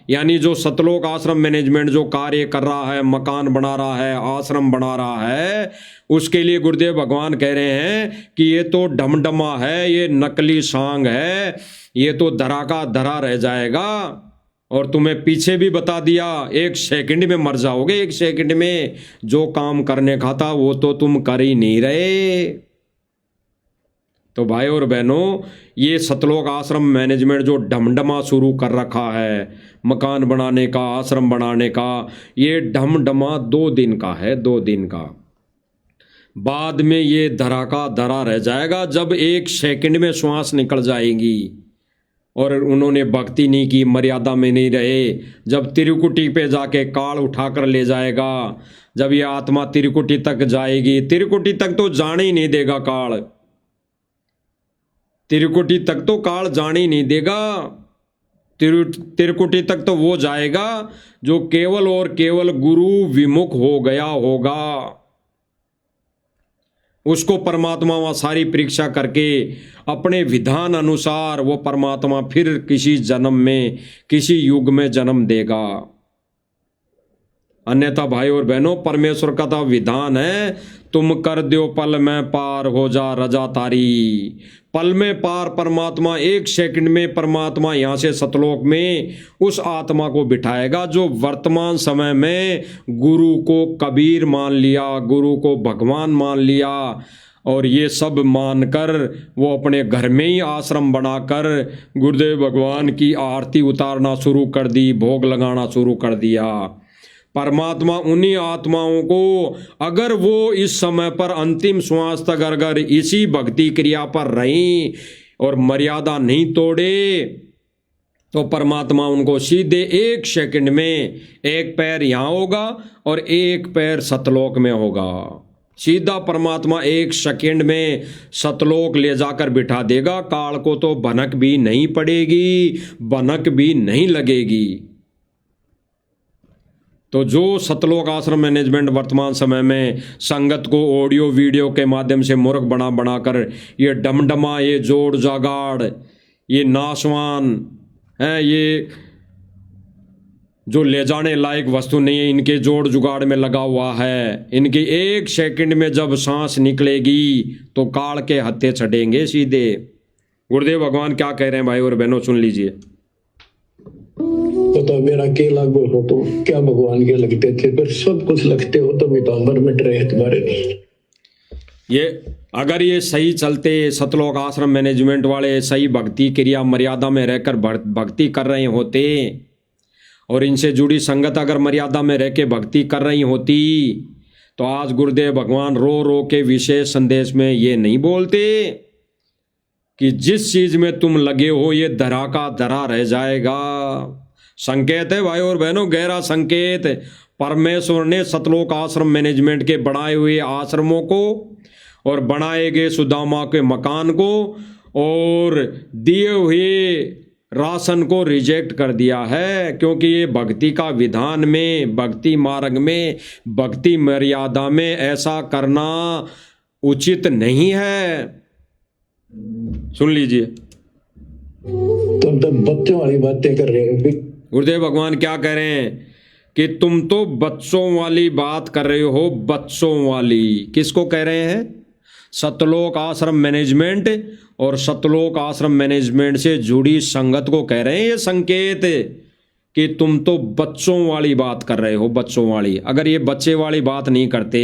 Speaker 1: यानी जो सतलोक आश्रम मैनेजमेंट जो कार्य कर रहा है, मकान बना रहा है, आश्रम बना रहा है, उसके लिए गुरुदेव भगवान कह रहे हैं कि ये तो ढमढमा है, ये नकली सांग है, ये तो धरा का धरा रह जाएगा। और तुम्हें पीछे भी बता दिया, 1 सेकंड में मर जाओगे। 1 सेकंड में जो काम करने का था वो तो तुम कर ही नहीं रहे। तो भाई और बहनों, ये सतलोक आश्रम मैनेजमेंट जो ढमढमा शुरू कर रखा है, मकान बनाने का, आश्रम बनाने का, ये ढमढमा 2 दिन का है, 2 दिन का। बाद में ये धरा का धरा रह जाएगा जब 1 सेकंड में श्वास निकल जाएगी। और उन्होंने भक्ति नहीं की, मर्यादा में नहीं रहे, जब त्रिकुटी पे जाके काल उठाकर ले जाएगा, जब ये आत्मा त्रिकुटी तक जाएगी, त्रिकुटी तक तो जाने ही नहीं देगा काल, त्रिकुटी तक तो काल जाने ही नहीं देगा। त्रिकुटी तक तो वो जाएगा जो केवल और केवल गुरु विमुख हो गया होगा। उसको परमात्मा वहाँ सारी परीक्षा करके अपने विधान अनुसार वो परमात्मा फिर किसी जन्म में, किसी युग में जन्म देगा। अन्यथा भाई और बहनों, परमेश्वर का तो विधान है, तुम कर दो पल में पार हो जा रजा तारी। पल में पार परमात्मा, 1 सेकंड में परमात्मा यहाँ से सतलोक में उस आत्मा को बिठाएगा जो वर्तमान समय में गुरु को कबीर मान लिया, गुरु को भगवान मान लिया, और ये सब मानकर वो अपने घर में ही आश्रम बनाकर गुरुदेव भगवान की आरती उतारना शुरू कर दी, भोग लगाना शुरू कर दिया। परमात्मा उन्हीं आत्माओं को अगर वो इस समय पर अंतिम श्वास तक अगर इसी भक्ति क्रिया पर रही और मर्यादा नहीं तोड़े, तो परमात्मा उनको सीधे 1 सेकंड में 1 पैर यहाँ होगा और 1 पैर सतलोक में होगा। सीधा परमात्मा 1 सेकंड में सतलोक ले जाकर बिठा देगा। काल को तो भनक भी नहीं पड़ेगी, भनक भी नहीं लगेगी। तो जो सतलोक आश्रम मैनेजमेंट वर्तमान समय में संगत को ऑडियो वीडियो के माध्यम से मूर्ख बना बनाकर ये डमडमा, ये जोड़ जागाड़, ये नाशवान है, ये जो ले जाने लायक वस्तु नहीं है, इनके जोड़ जुगाड़ में लगा हुआ है। इनकी 1 सेकंड में जब सांस निकलेगी तो काल के हत्थे चढ़ेंगे सीधे। गुरुदेव भगवान क्या कह रहे हैं भाई और बहनों, सुन लीजिए।
Speaker 2: तो मेरा के लागू हो तो क्या भगवान के लगते थे, पर सब कुछ लगते हो तो मिटांबर मिट रहे तुम्हारे।
Speaker 1: ये अगर ये सही चलते, सतलोक आश्रम मैनेजमेंट वाले सही भक्ति क्रिया मर्यादा में रहकर भक्ति कर रहे होते, और इनसे जुड़ी संगत अगर मर्यादा में रह के भक्ति कर रही होती, तो आज गुरुदेव भगवान रो रो के विशेष संदेश में ये नहीं बोलते कि जिस चीज में तुम लगे हो ये धरा का धरा रह जाएगा। संकेत है भाई और बहनों, गहरा संकेत। परमेश्वर ने सतलोक आश्रम मैनेजमेंट के बनाए हुए आश्रमों को और बनाए गए सुदामा के मकान को और दिए हुए राशन को रिजेक्ट कर दिया है, क्योंकि ये भक्ति का विधान में, भक्ति मार्ग में, भक्ति मर्यादा में ऐसा करना उचित नहीं है। सुन लीजिए।
Speaker 2: तुम तो बच्चों वाली बातें कर रहे हो।
Speaker 1: गुरुदेव भगवान क्या कह रहे हैं कि तुम तो बच्चों वाली बात कर रहे हो, बच्चों वाली। किसको कह रहे हैं? सतलोक आश्रम मैनेजमेंट और सतलोक आश्रम मैनेजमेंट से जुड़ी संगत को कह रहे हैं ये संकेत कि तुम तो बच्चों वाली बात कर रहे हो, बच्चों वाली। अगर ये बच्चे वाली बात नहीं करते,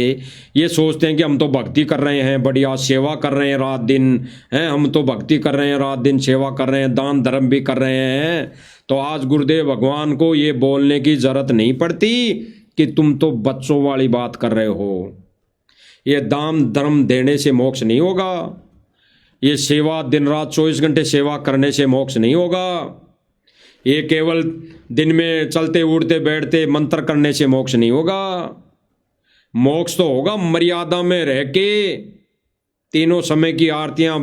Speaker 1: ये सोचते हैं कि हम तो भक्ति कर रहे हैं, बढ़िया सेवा कर रहे हैं रात दिन, हैं हम तो भक्ति कर रहे हैं रात दिन, सेवा कर रहे हैं, दान धर्म भी कर रहे हैं, तो आज गुरुदेव भगवान को ये बोलने की जरूरत नहीं पड़ती कि तुम तो बच्चों वाली बात कर रहे हो। ये दान धर्म देने से मोक्ष नहीं होगा, ये सेवा दिन रात 24 घंटे सेवा करने से मोक्ष नहीं होगा, ये केवल दिन में चलते उड़ते बैठते मंत्र करने से मोक्ष नहीं होगा। मोक्ष तो होगा मर्यादा में रह के, तीनों समय की आरतियां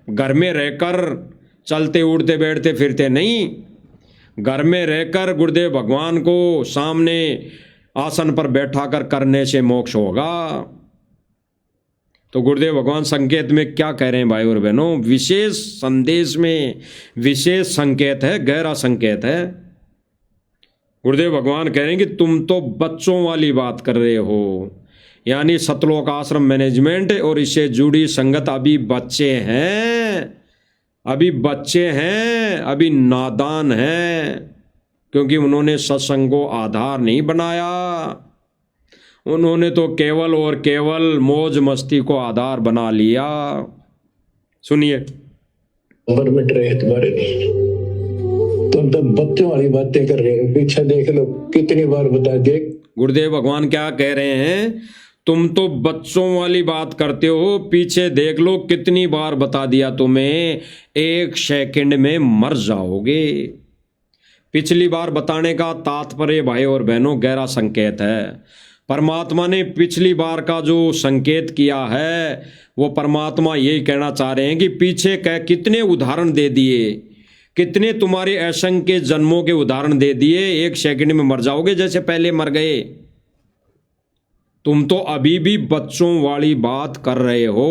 Speaker 1: घर में रहकर, चलते उड़ते बैठते फिरते नहीं, घर में रहकर गुरुदेव भगवान को सामने आसन पर बैठाकर करने से मोक्ष होगा। तो गुरुदेव भगवान संकेत में क्या कह रहे हैं भाई और बहनों, विशेष संदेश में विशेष संकेत है, गहरा संकेत है। गुरुदेव भगवान कह रहे हैं कि तुम तो बच्चों वाली बात कर रहे हो, यानी सतलोक आश्रम मैनेजमेंट और इससे जुड़ी संगत अभी बच्चे हैं, अभी बच्चे हैं, अभी नादान हैं, क्योंकि उन्होंने सत्संग को आधार नहीं बनाया। उन्होंने तो केवल और केवल मौज मस्ती को आधार बना लिया। सुनिए,
Speaker 2: मिनट रहे तुम्हारे, तुम तो बच्चों वाली बातें कर रहे हो, पीछे देख लो कितनी बार बता दे।
Speaker 1: गुरुदेव भगवान क्या कह रहे हैं, तुम तो बच्चों वाली बात करते हो, पीछे देख लो कितनी बार बता दिया तुम्हें, 1 सेकंड में मर जाओगे। पिछली बार बताने का तात्पर्य भाई और बहनों गहरा संकेत है। परमात्मा ने पिछली बार का जो संकेत किया है वो परमात्मा यही कहना चाह रहे हैं कि पीछे कितने उदाहरण दे दिए, कितने तुम्हारे असंख्य जन्मों के उदाहरण दे दिए, 1 सेकंड में मर जाओगे जैसे पहले मर गए। तुम तो अभी भी बच्चों वाली बात कर रहे हो।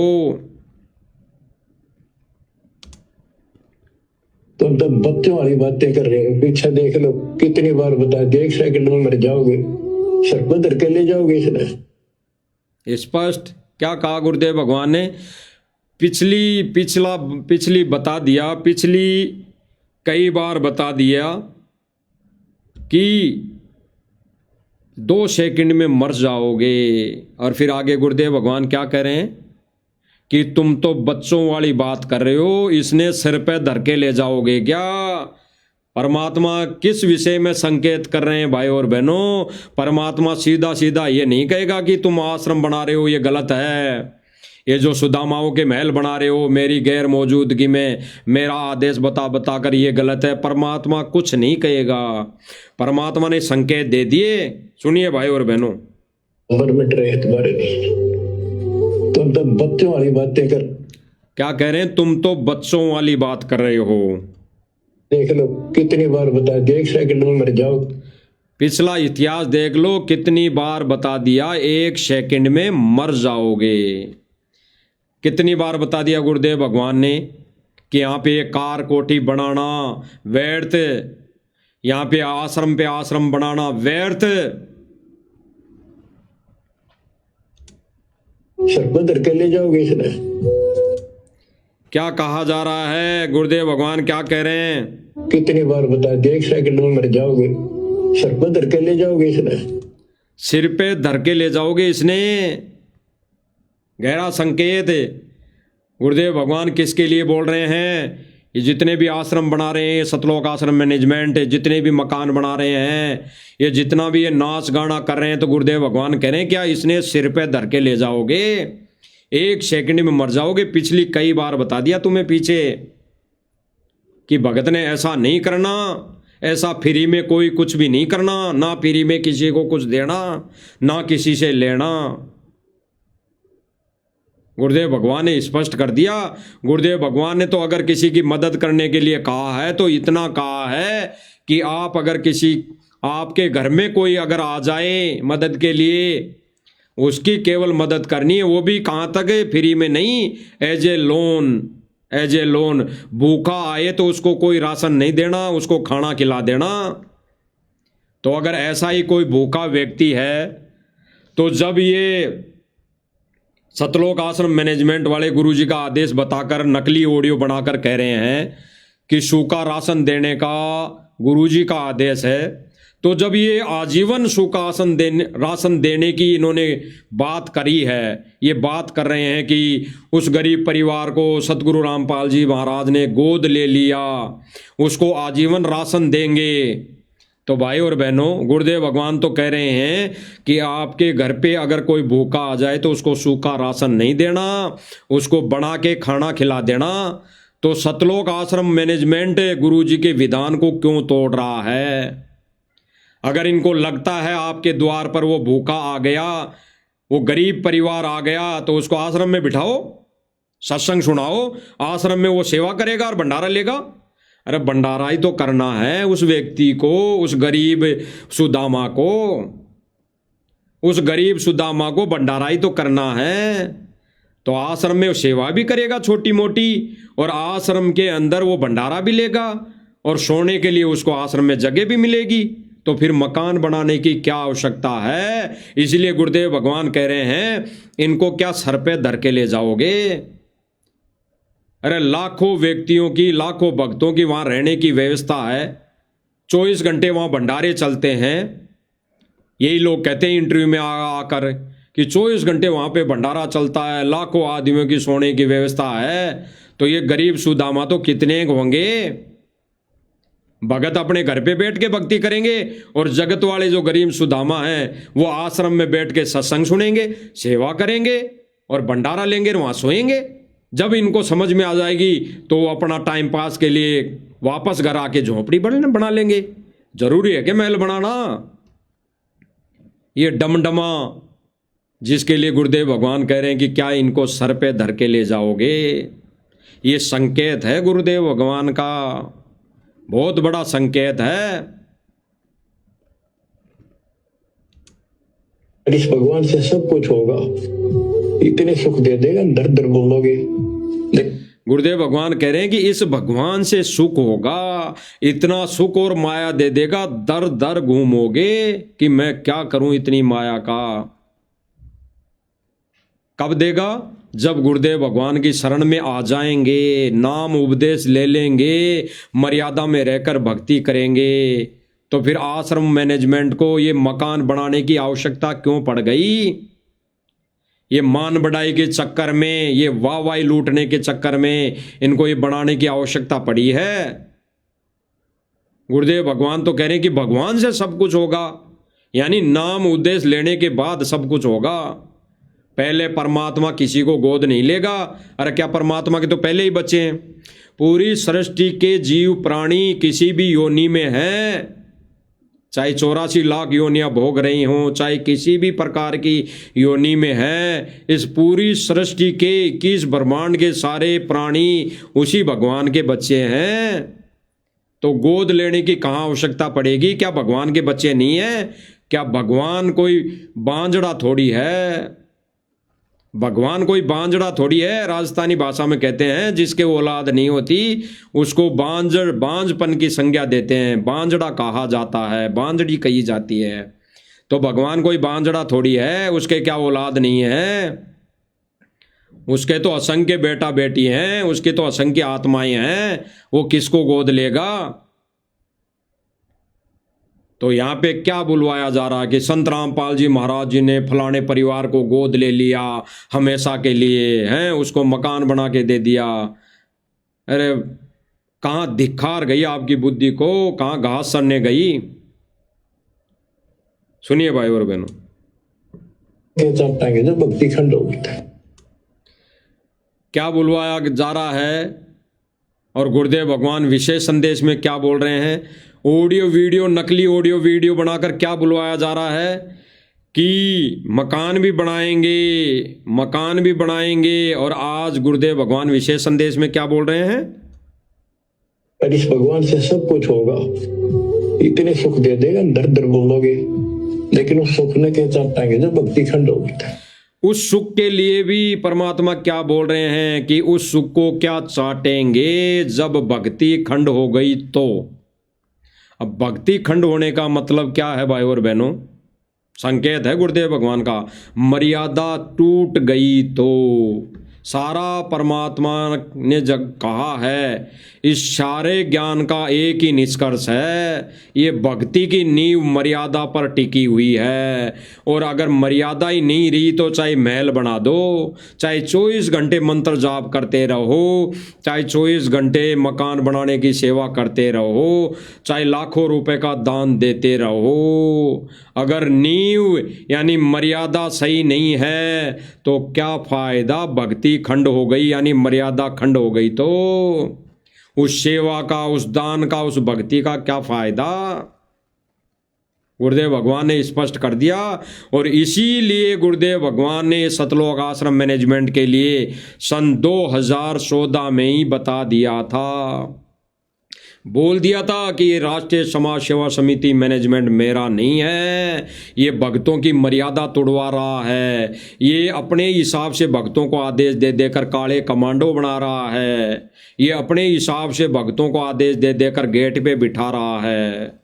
Speaker 2: तुम तो बच्चों वाली बातें कर रहे हो, पीछे देख लो कितनी बार बता दे, 1 सेकंड में मर जाओगे, सर को धर के ले जाओगे। इसने
Speaker 1: स्पष्ट क्या कहा गुरुदेव भगवान ने, पिछली बता दिया, पिछली कई बार बता दिया कि 2 सेकंड में मर जाओगे। और फिर आगे गुरुदेव भगवान क्या कह रहे हैं कि तुम तो बच्चों वाली बात कर रहे हो, इसने सिर पे धर के ले जाओगे क्या। परमात्मा किस विषय में संकेत कर रहे हैं भाई और बहनों, परमात्मा सीधा सीधा ये नहीं कहेगा कि तुम आश्रम बना रहे हो ये गलत है, ये जो सुदामाओं के महल बना रहे हो मेरी गैर मौजूदगी में मेरा आदेश बता बता कर ये गलत है। परमात्मा कुछ नहीं कहेगा, परमात्मा ने संकेत दे दिए। सुनिए भाई और बहनों,
Speaker 2: मिनट रहे तुम्हारे, तुम तो बच्चों वाली बातें कर,
Speaker 1: क्या कह रहे हैं, तुम तो बच्चों वाली बात कर रहे हो,
Speaker 2: देख लो कितनी बार बता दिया, 1 सेकंड में मर जाओ।
Speaker 1: पिछला इतिहास देख लो कितनी बार बता दिया, 1 सेकंड में मर जाओगे। कितनी बार बता दिया गुरुदेव भगवान ने कि यहाँ पे कार कोठी बनाना व्यर्थ, यहाँ पे आश्रम बनाना व्यर्थ।
Speaker 2: सर को धर के ले जाओगे। इसने
Speaker 1: क्या कहा जा रहा है, गुरुदेव भगवान क्या कह रहे हैं,
Speaker 2: कितनी बार बता दिया, 1 सेकंड में मर जाओगे, सर पे धर के ले जाओगे। इसने
Speaker 1: सिर पे धर के ले जाओगे, इसने गहरा संकेत। गुरुदेव भगवान किसके लिए बोल रहे हैं, ये जितने भी आश्रम बना रहे हैं, सतलोक आश्रम मैनेजमेंट, जितने भी मकान बना रहे हैं, ये जितना भी ये नाच गाना कर रहे हैं, तो गुरुदेव भगवान कह रहे हैं क्या इसने सिर पे धर के ले जाओगे, 1 सेकंड में मर जाओगे। पिछली कई बार बता दिया तुम्हें पीछे कि भगत ने ऐसा नहीं करना, ऐसा फ्री में कोई कुछ भी नहीं करना, ना फ्री में किसी को कुछ देना, ना किसी से लेना। गुरुदेव भगवान ने स्पष्ट कर दिया। गुरुदेव भगवान ने तो अगर किसी की मदद करने के लिए कहा है तो इतना कहा है कि आप अगर आपके घर में कोई अगर आ जाए मदद के लिए, उसकी केवल मदद करनी है, वो भी कहाँ तक है, फ्री में नहीं, एज ए लोन। भूखा आए तो उसको कोई राशन नहीं देना, उसको खाना खिला देना। तो अगर ऐसा ही कोई भूखा व्यक्ति है तो जब ये सतलोक आश्रम मैनेजमेंट वाले गुरुजी का आदेश बताकर नकली ऑडियो बनाकर कह रहे हैं कि सूखा राशन देने का गुरुजी का आदेश है, तो जब ये आजीवन सूखा राशन देने की इन्होंने बात करी है, ये बात कर रहे हैं कि उस गरीब परिवार को सतगुरु रामपाल जी महाराज ने गोद ले लिया, उसको आजीवन राशन देंगे, तो भाई और बहनों गुरुदेव भगवान तो कह रहे हैं कि आपके घर पे अगर कोई भूखा आ जाए तो उसको सूखा राशन नहीं देना, उसको बना के खाना खिला देना। तो सतलोक आश्रम मैनेजमेंट गुरुजी के विधान को क्यों तोड़ रहा है? अगर इनको लगता है आपके द्वार पर वो भूखा आ गया, वो गरीब परिवार आ गया, तो उसको आश्रम में बिठाओ, सत्संग सुनाओ, आश्रम में वो सेवा करेगा और भंडारा लेगा। अरे भंडारा ही तो करना है उस व्यक्ति को, उस गरीब सुदामा को भंडारा ही तो करना है। तो आश्रम में वो सेवा भी करेगा छोटी मोटी, और आश्रम के अंदर वो भंडारा भी लेगा, और सोने के लिए उसको आश्रम में जगह भी मिलेगी। तो फिर मकान बनाने की क्या आवश्यकता है? इसलिए गुरुदेव भगवान कह रहे हैं, इनको क्या सर पे धर के ले जाओगे? अरे लाखों व्यक्तियों की, लाखों भक्तों की वहां रहने की व्यवस्था है, 24 घंटे वहां भंडारे चलते हैं। यही लोग कहते हैं इंटरव्यू में आकर कि 24 घंटे वहां पे भंडारा चलता है, लाखों आदमियों की सोने की व्यवस्था है। तो ये गरीब सुदामा तो कितने होंगे? भगत अपने घर पे बैठ के भक्ति करेंगे, और जगत वाले जो गरीब सुदामा हैं वो आश्रम में बैठ के सत्संग सुनेंगे, सेवा करेंगे और भंडारा लेंगे और वहां सोएंगे। जब इनको समझ में आ जाएगी तो वो अपना टाइम पास के लिए वापस घर आके झोपड़ी बना लेंगे। जरूरी है कि महल बनाना? ये डमडमा जिसके लिए गुरुदेव भगवान कह रहे हैं कि क्या इनको सर पे धर के ले जाओगे? ये संकेत है गुरुदेव भगवान का, बहुत बड़ा संकेत है।
Speaker 3: इस भगवान से सब कुछ होगा, इतने सुख दे देगा, दर दर बोलोगे।
Speaker 1: गुरुदेव भगवान कह रहे हैं कि इस भगवान से सुख होगा, इतना सुख और माया दे देगा, दर दर घूमोगे कि मैं क्या करूं इतनी माया का। कब देगा? जब गुरुदेव भगवान की शरण में आ जाएंगे, नाम उपदेश ले लेंगे, मर्यादा में रहकर भक्ति करेंगे। तो फिर आश्रम मैनेजमेंट को ये मकान बनाने की आवश्यकता क्यों पड़ गई? ये मान बढ़ाई के चक्कर में, ये वाहवाही लूटने के चक्कर में इनको ये बनाने की आवश्यकता पड़ी है। गुरुदेव भगवान तो कह रहे हैं कि भगवान से सब कुछ होगा, यानी नाम उद्देश्य लेने के बाद सब कुछ होगा। पहले परमात्मा किसी को गोद नहीं लेगा। अरे क्या परमात्मा के तो पहले ही बच्चे हैं? पूरी सृष्टि के जीव प्राणी किसी भी योनि में हैं, चाहे 84 लाख योनियां भोग रही हों, चाहे किसी भी प्रकार की योनि में है, इस पूरी सृष्टि के 21 ब्रह्मांड के सारे प्राणी उसी भगवान के बच्चे हैं। तो गोद लेने की कहाँ आवश्यकता पड़ेगी? क्या भगवान के बच्चे नहीं है? क्या भगवान कोई बांझड़ा थोड़ी है? भगवान कोई बांझड़ा थोड़ी है। राजस्थानी भाषा में कहते हैं जिसके औलाद नहीं होती उसको बांझपन की संज्ञा देते हैं, बांझड़ा कहा जाता है, बांझड़ी कही जाती है। तो भगवान कोई बांझड़ा थोड़ी है, उसके क्या औलाद नहीं है? उसके तो असंख्य बेटा बेटी हैं, उसके तो असंख्य आत्माएं हैं, वो किसको गोद लेगा? तो यहाँ पे क्या बुलवाया जा रहा है कि संत रामपाल जी महाराज जी ने फलाने परिवार को गोद ले लिया हमेशा के लिए, हैं, उसको मकान बना के दे दिया। अरे कहाँ धिक्कार गई आपकी बुद्धि को, कहाँ घास सड़ने गई? सुनिए भाई और बहनों,
Speaker 3: जब भक्ति खंड होगी
Speaker 1: क्या बुलवाया जा रहा है। और गुरुदेव भगवान विशेष संदेश में क्या बोल रहे हैं? ऑडियो वीडियो, नकली ऑडियो वीडियो बनाकर क्या बुलवाया जा रहा है कि मकान भी बनाएंगे। और आज गुरुदेव भगवान विशेष संदेश में क्या बोल रहे हैं?
Speaker 3: पर इस भगवान से सब कुछ होगा, इतने सुख दे देगा, दर दर बोलोगे, लेकिन उस सुख ने क्या चाटेंगे जब भक्ति खंड होगी।
Speaker 1: उस सुख के लिए भी परमात्मा क्या बोल रहे हैं कि उस सुख को क्या चाटेंगे जब भक्ति खंड हो गई। तो अब भक्ति खंड होने का मतलब क्या है भाई और बहनों? संकेत है गुरुदेव भगवान का, मर्यादा टूट गई। तो सारा परमात्मा ने जब कहा है, इस सारे ज्ञान का एक ही निष्कर्ष है, ये भक्ति की नींव मर्यादा पर टिकी हुई है। और अगर मर्यादा ही नहीं रही तो चाहे महल बना दो, चाहे 24 घंटे मंत्र जाप करते रहो, चाहे 24 घंटे मकान बनाने की सेवा करते रहो, चाहे लाखों रुपए का दान देते रहो, अगर नींव यानी मर्यादा सही नहीं है तो क्या फायदा? भक्ति खंड हो गई यानी मर्यादा खंड हो गई, तो उस सेवा का, उस दान का, उस भक्ति का क्या फायदा? गुरुदेव भगवान ने स्पष्ट कर दिया। और इसीलिए गुरुदेव भगवान ने सतलोक आश्रम मैनेजमेंट के लिए सन 2014 में ही बता दिया था। बोल दिया था कि ये राष्ट्रीय समाज सेवा समिति मैनेजमेंट मेरा नहीं है, ये भक्तों की मर्यादा तोड़वा रहा है, ये अपने हिसाब से भक्तों को आदेश दे देकर काले कमांडो बना रहा है, ये अपने हिसाब से भक्तों को आदेश दे देकर गेट पे बिठा रहा है।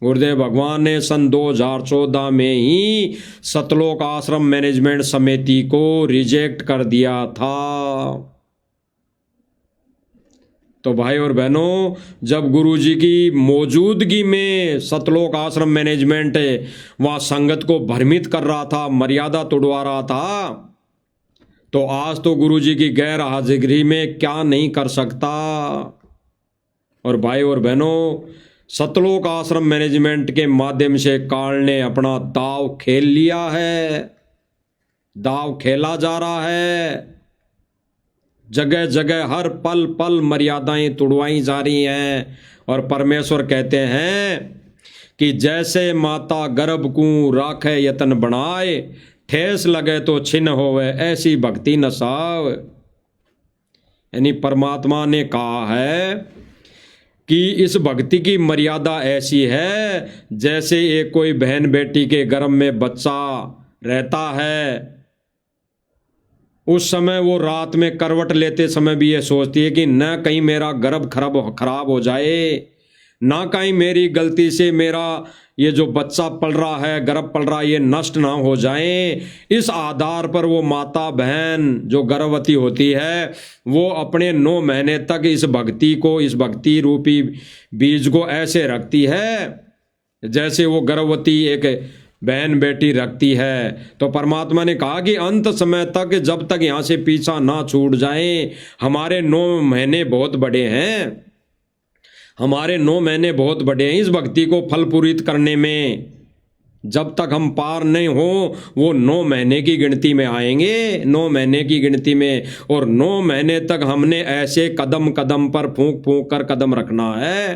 Speaker 1: गुरुदेव भगवान ने सन 2014 में ही सतलोक आश्रम मैनेजमेंट समिति को रिजेक्ट कर दिया था। तो भाई और बहनों, जब गुरुजी की मौजूदगी में सतलोक आश्रम मैनेजमेंट वहाँ संगत को भ्रमित कर रहा था, मर्यादा तोड़वा रहा था, तो आज तो गुरुजी की गैर हाजिरी में क्या नहीं कर सकता। और भाई और बहनों, सतलोक आश्रम मैनेजमेंट के माध्यम से काल ने अपना दाव खेल लिया है, दाव खेला जा रहा है। जगह जगह हर पल पल मर्यादाएं तोड़वाई जा रही हैं। और परमेश्वर कहते हैं कि जैसे माता गर्भ को राखे यतन बनाए, ठेस लगे तो छिन्न होवे, ऐसी भक्ति नसाव। यानी परमात्मा ने कहा है कि इस भक्ति की मर्यादा ऐसी है जैसे एक कोई बहन बेटी के गर्भ में बच्चा रहता है, उस समय वो रात में करवट लेते समय भी ये सोचती है कि न कहीं मेरा गर्भ खराब हो जाए, ना कहीं मेरी गलती से मेरा ये जो बच्चा पल रहा है, गर्भ पल रहा है, ये नष्ट ना हो जाए। इस आधार पर वो माता बहन जो गर्भवती होती है वो अपने 9 महीने तक इस भक्ति को, इस भक्ति रूपी बीज को ऐसे रखती है जैसे वो गर्भवती एक बहन बेटी रखती है। तो परमात्मा ने कहा कि अंत समय तक, जब तक यहाँ से पीछा ना छूट जाए, हमारे 9 महीने बहुत बड़े हैं, हमारे 9 महीने बहुत बड़े हैं इस भक्ति को फलपूरित करने में। जब तक हम पार नहीं हो वो 9 महीने की गिनती में आएंगे, 9 महीने की गिनती में। और 9 महीने तक हमने ऐसे कदम कदम पर फूंक फूंक कर कदम रखना है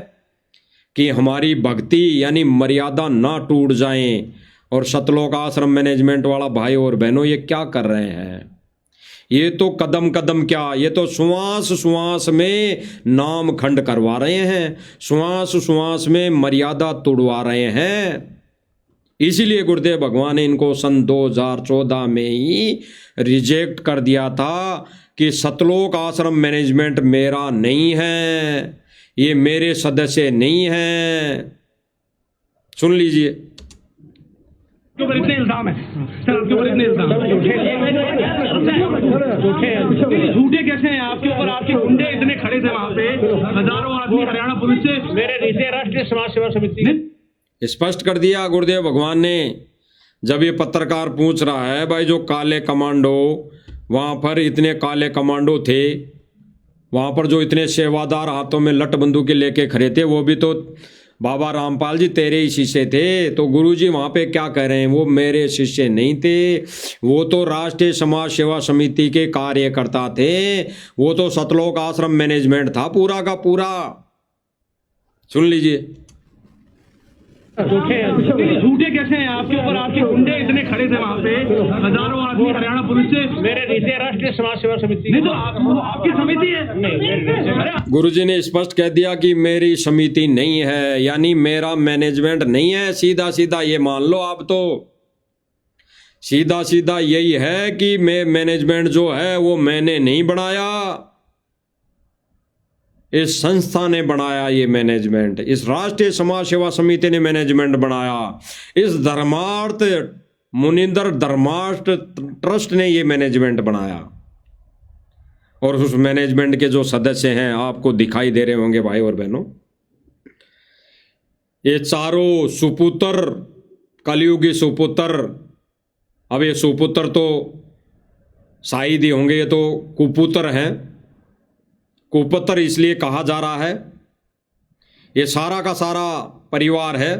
Speaker 1: कि हमारी भक्ति यानी मर्यादा ना टूट जाए। और सतलोक आश्रम मैनेजमेंट वाला भाई और बहनों, ये क्या कर रहे हैं? ये तो कदम कदम क्या, ये तो श्वास श्वास में नाम खंड करवा रहे हैं, श्वास श्वास में मर्यादा तोड़वा रहे हैं। इसीलिए गुरुदेव भगवान ने इनको सन 2014 में ही रिजेक्ट कर दिया था कि सतलोक आश्रम मैनेजमेंट मेरा नहीं है, ये मेरे सदस्य नहीं है। सुन लीजिए,
Speaker 4: के ऊपर इतने इल्जाम है सर, आपके ऊपर इतने इल्जाम झूठे कैसे हैं आपके ऊपर? आपके गुंडे इतने खड़े थे वहां पे, हजारों आदमी हरियाणा पुलिस से मेरे नीचे राष्ट्रीय समाज सेवा समिति
Speaker 1: स्पष्ट कर दिया गुरुदेव भगवान ने। जब ये पत्रकार पूछ रहा है भाई जो काले कमांडो, वहां पर इतने काले कमांडो थे, वहां पर जो इतने सेवादार हाथों में लट बंदूकें लेके खड़े थे, वो भी तो बाबा रामपाल जी तेरे ही शिष्य थे। तो गुरुजी वहाँ पे क्या कह रहे हैं? वो मेरे शिष्य नहीं थे, वो तो राष्ट्रीय समाज सेवा समिति के कार्यकर्ता थे, वो तो सतलोक आश्रम मैनेजमेंट था पूरा का पूरा। सुन लीजिए,
Speaker 4: झूठे कैसे हैं आपके ऊपर? आपके गुंडे इतने खड़े थे वहां पे, हजारों आदमी हरियाणा पुलिस से मेरे नीचे राष्ट्रीय समाज सेवा समिति नहीं, तो आपकी समिति है नहीं।
Speaker 1: गुरुजी ने स्पष्ट कह दिया कि मेरी समिति नहीं है, यानी मेरा मैनेजमेंट नहीं है। सीधा सीधा ये मान लो आप, तो सीधा सीधा यही है कि मैं मैनेजमेंट जो है वो मैंने नहीं बनाया, इस संस्था ने बनाया ये मैनेजमेंट, इस राष्ट्रीय समाज सेवा समिति ने मैनेजमेंट बनाया, इस धर्मार्थ मुनिंदर धर्मार्थ ट्रस्ट ने ये मैनेजमेंट बनाया। और उस मैनेजमेंट के जो सदस्य हैं आपको दिखाई दे रहे होंगे भाई और बहनों, ये चारों सुपुत्र, कलयुगी सुपुत्र। अब ये सुपुत्र तो शायद ही होंगे, ये तो कुपुत्र हैं। कुपुत्र इसलिए कहा जा रहा है, ये सारा का सारा परिवार है।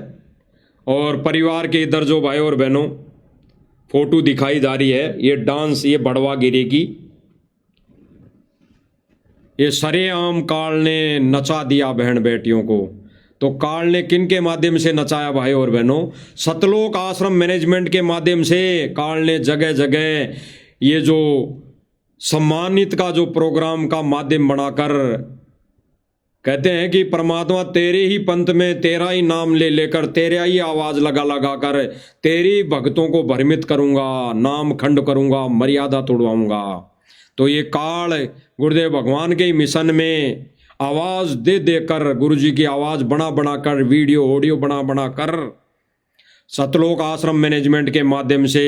Speaker 1: और परिवार के इधर जो भाई और बहनों फोटो दिखाई जा रही है, ये डांस, ये बड़वा गिरी की, ये सरेआम काल ने नचा दिया बहन बेटियों को। तो काल ने किन के माध्यम से नचाया भाई और बहनों? सतलोक आश्रम मैनेजमेंट के माध्यम से काल ने जगह जगह ये जो सम्मानित का जो प्रोग्राम का माध्यम बनाकर कहते हैं कि परमात्मा तेरे ही पंथ में तेरा ही नाम ले लेकर तेरा ही आवाज लगा लगा कर तेरी भक्तों को भ्रमित करूंगा, नाम खंड करूंगा, मर्यादा तोड़वाऊंगा। तो ये काल गुरुदेव भगवान के मिशन में आवाज दे देकर, गुरु जी की आवाज बना बना कर, वीडियो ऑडियो बना बना कर सतलोक आश्रम मैनेजमेंट के माध्यम से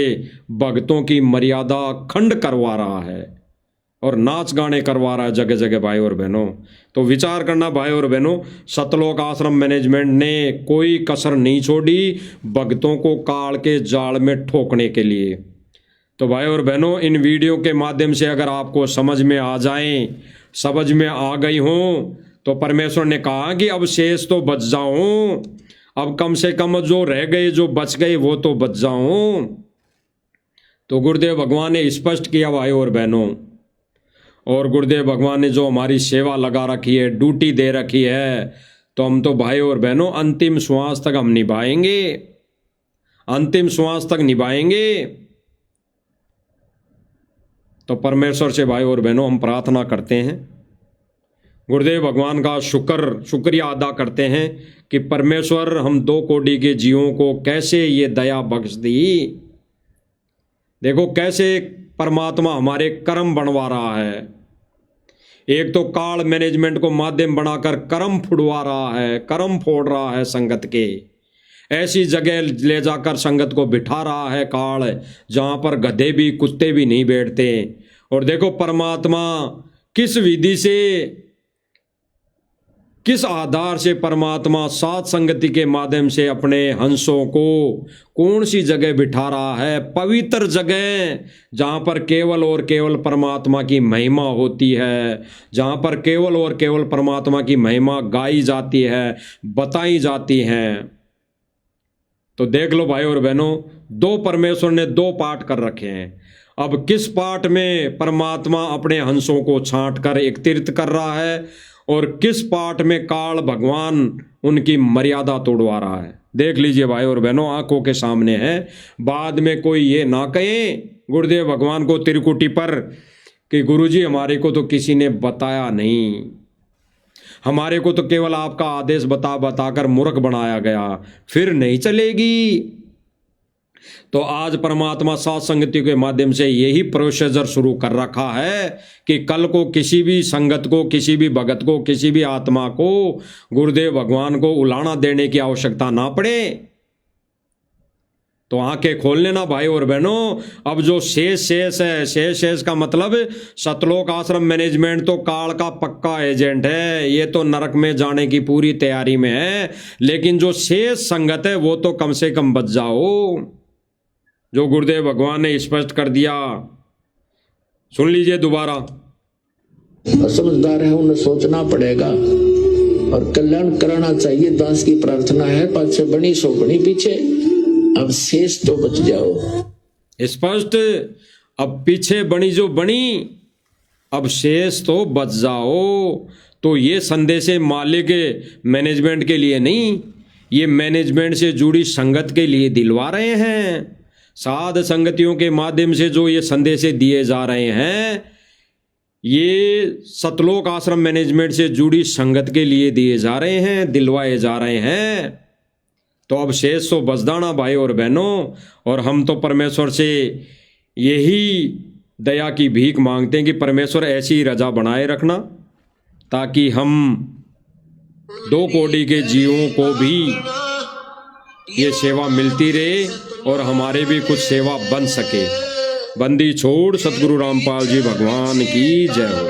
Speaker 1: भक्तों की मर्यादा खंड करवा रहा है और नाच गाने करवा रहा है जगह जगह भाई और बहनों। तो विचार करना भाई और बहनों, सतलोक आश्रम मैनेजमेंट ने कोई कसर नहीं छोड़ी भक्तों को काल के जाल में ठोकने के लिए। तो भाई और बहनों, इन वीडियो के माध्यम से अगर आपको समझ में आ जाएं, समझ में आ गई हों, तो परमेश्वर ने कहा कि अब शेष तो बच जाऊं, अब कम से कम जो रह गए, जो बच गए वो तो बच जाऊं। तो गुरुदेव भगवान ने स्पष्ट किया भाई और बहनों, और गुरुदेव भगवान ने जो हमारी सेवा लगा रखी है, ड्यूटी दे रखी है, तो हम तो भाई और बहनों अंतिम श्वास तक हम निभाएंगे, अंतिम श्वास तक निभाएंगे। तो परमेश्वर से भाई और बहनों हम प्रार्थना करते हैं, गुरुदेव भगवान का शुक्रिया अदा करते हैं कि परमेश्वर हम 2 कोटि के जीवों को कैसे ये दया बख्श दी। देखो कैसे परमात्मा हमारे कर्म बनवा रहा है। एक तो काल मैनेजमेंट को माध्यम बनाकर कर्म फुड़वा रहा है, कर्म फोड़ रहा है संगत के, ऐसी जगह ले जाकर संगत को बिठा रहा है काल जहां पर गधे भी कुत्ते भी नहीं बैठते। और देखो परमात्मा किस विधि से, किस आधार से परमात्मा सात संगति के माध्यम से अपने हंसों को कौन सी जगह बिठा रहा है, पवित्र जगह जहां पर केवल और केवल परमात्मा की महिमा होती है, जहां पर केवल और केवल परमात्मा की महिमा गाई जाती है, बताई जाती है। तो देख लो भाई और बहनों, 2 परमेश्वर ने 2 पाठ कर रखे हैं। अब किस पाठ में परमात्मा अपने हंसों को छांट कर एकत्रित कर रहा है और किस पाठ में काल भगवान उनकी मर्यादा तोड़वा रहा है, देख लीजिए भाई और बहनों, आंखों के सामने है। बाद में कोई ये ना कहे गुरुदेव भगवान को त्रिकुटी पर कि गुरुजी हमारे को तो किसी ने बताया नहीं, हमारे को तो केवल आपका आदेश बता बताकर मूर्ख बनाया गया, फिर नहीं चलेगी। तो आज परमात्मा सात संगति के माध्यम से यही प्रोसीजर शुरू कर रखा है कि कल को किसी भी संगत को, किसी भी भगत को, किसी भी आत्मा को गुरुदेव भगवान को उलाना देने की आवश्यकता ना पड़े। तो आंखें खोल लेना भाई और बहनों। अब जो शेष है, शेष का मतलब सतलोक आश्रम मैनेजमेंट तो काल का पक्का एजेंट है, ये तो नरक में जाने की पूरी तैयारी में है। लेकिन जो शेष संगत है वो तो कम से कम बच जाओ, जो गुरुदेव भगवान ने स्पष्ट कर दिया। सुन लीजिए दोबारा।
Speaker 2: समझदार है उन्हें सोचना पड़ेगा और कल्याण कराना चाहिए, दास की प्रार्थना है। पाछे बनी सो बनी पीछे, अब शेष तो बच जाओ।
Speaker 1: स्पष्ट, अब पीछे बनी जो बनी, अब शेष तो बच जाओ। तो ये संदेश मालिक मैनेजमेंट के लिए नहीं, ये मैनेजमेंट से जुड़ी संगत के लिए दिलवा रहे हैं। साध संगतियों के माध्यम से जो ये संदेश दिए जा रहे हैं, ये सतलोक आश्रम मैनेजमेंट से जुड़ी संगत के लिए दिए जा रहे हैं, दिलवाए जा रहे हैं। तो अब शेष तो बचदाना भाई और बहनों, और हम तो परमेश्वर से यही दया की भीख मांगते हैं कि परमेश्वर ऐसी रजा बनाए रखना ताकि हम 2 कोटि के जीवों को भी ये सेवा मिलती रहे और हमारे भी कुछ सेवा बन सके। बंदी छोड़ सतगुरु रामपाल जी भगवान की जय हो।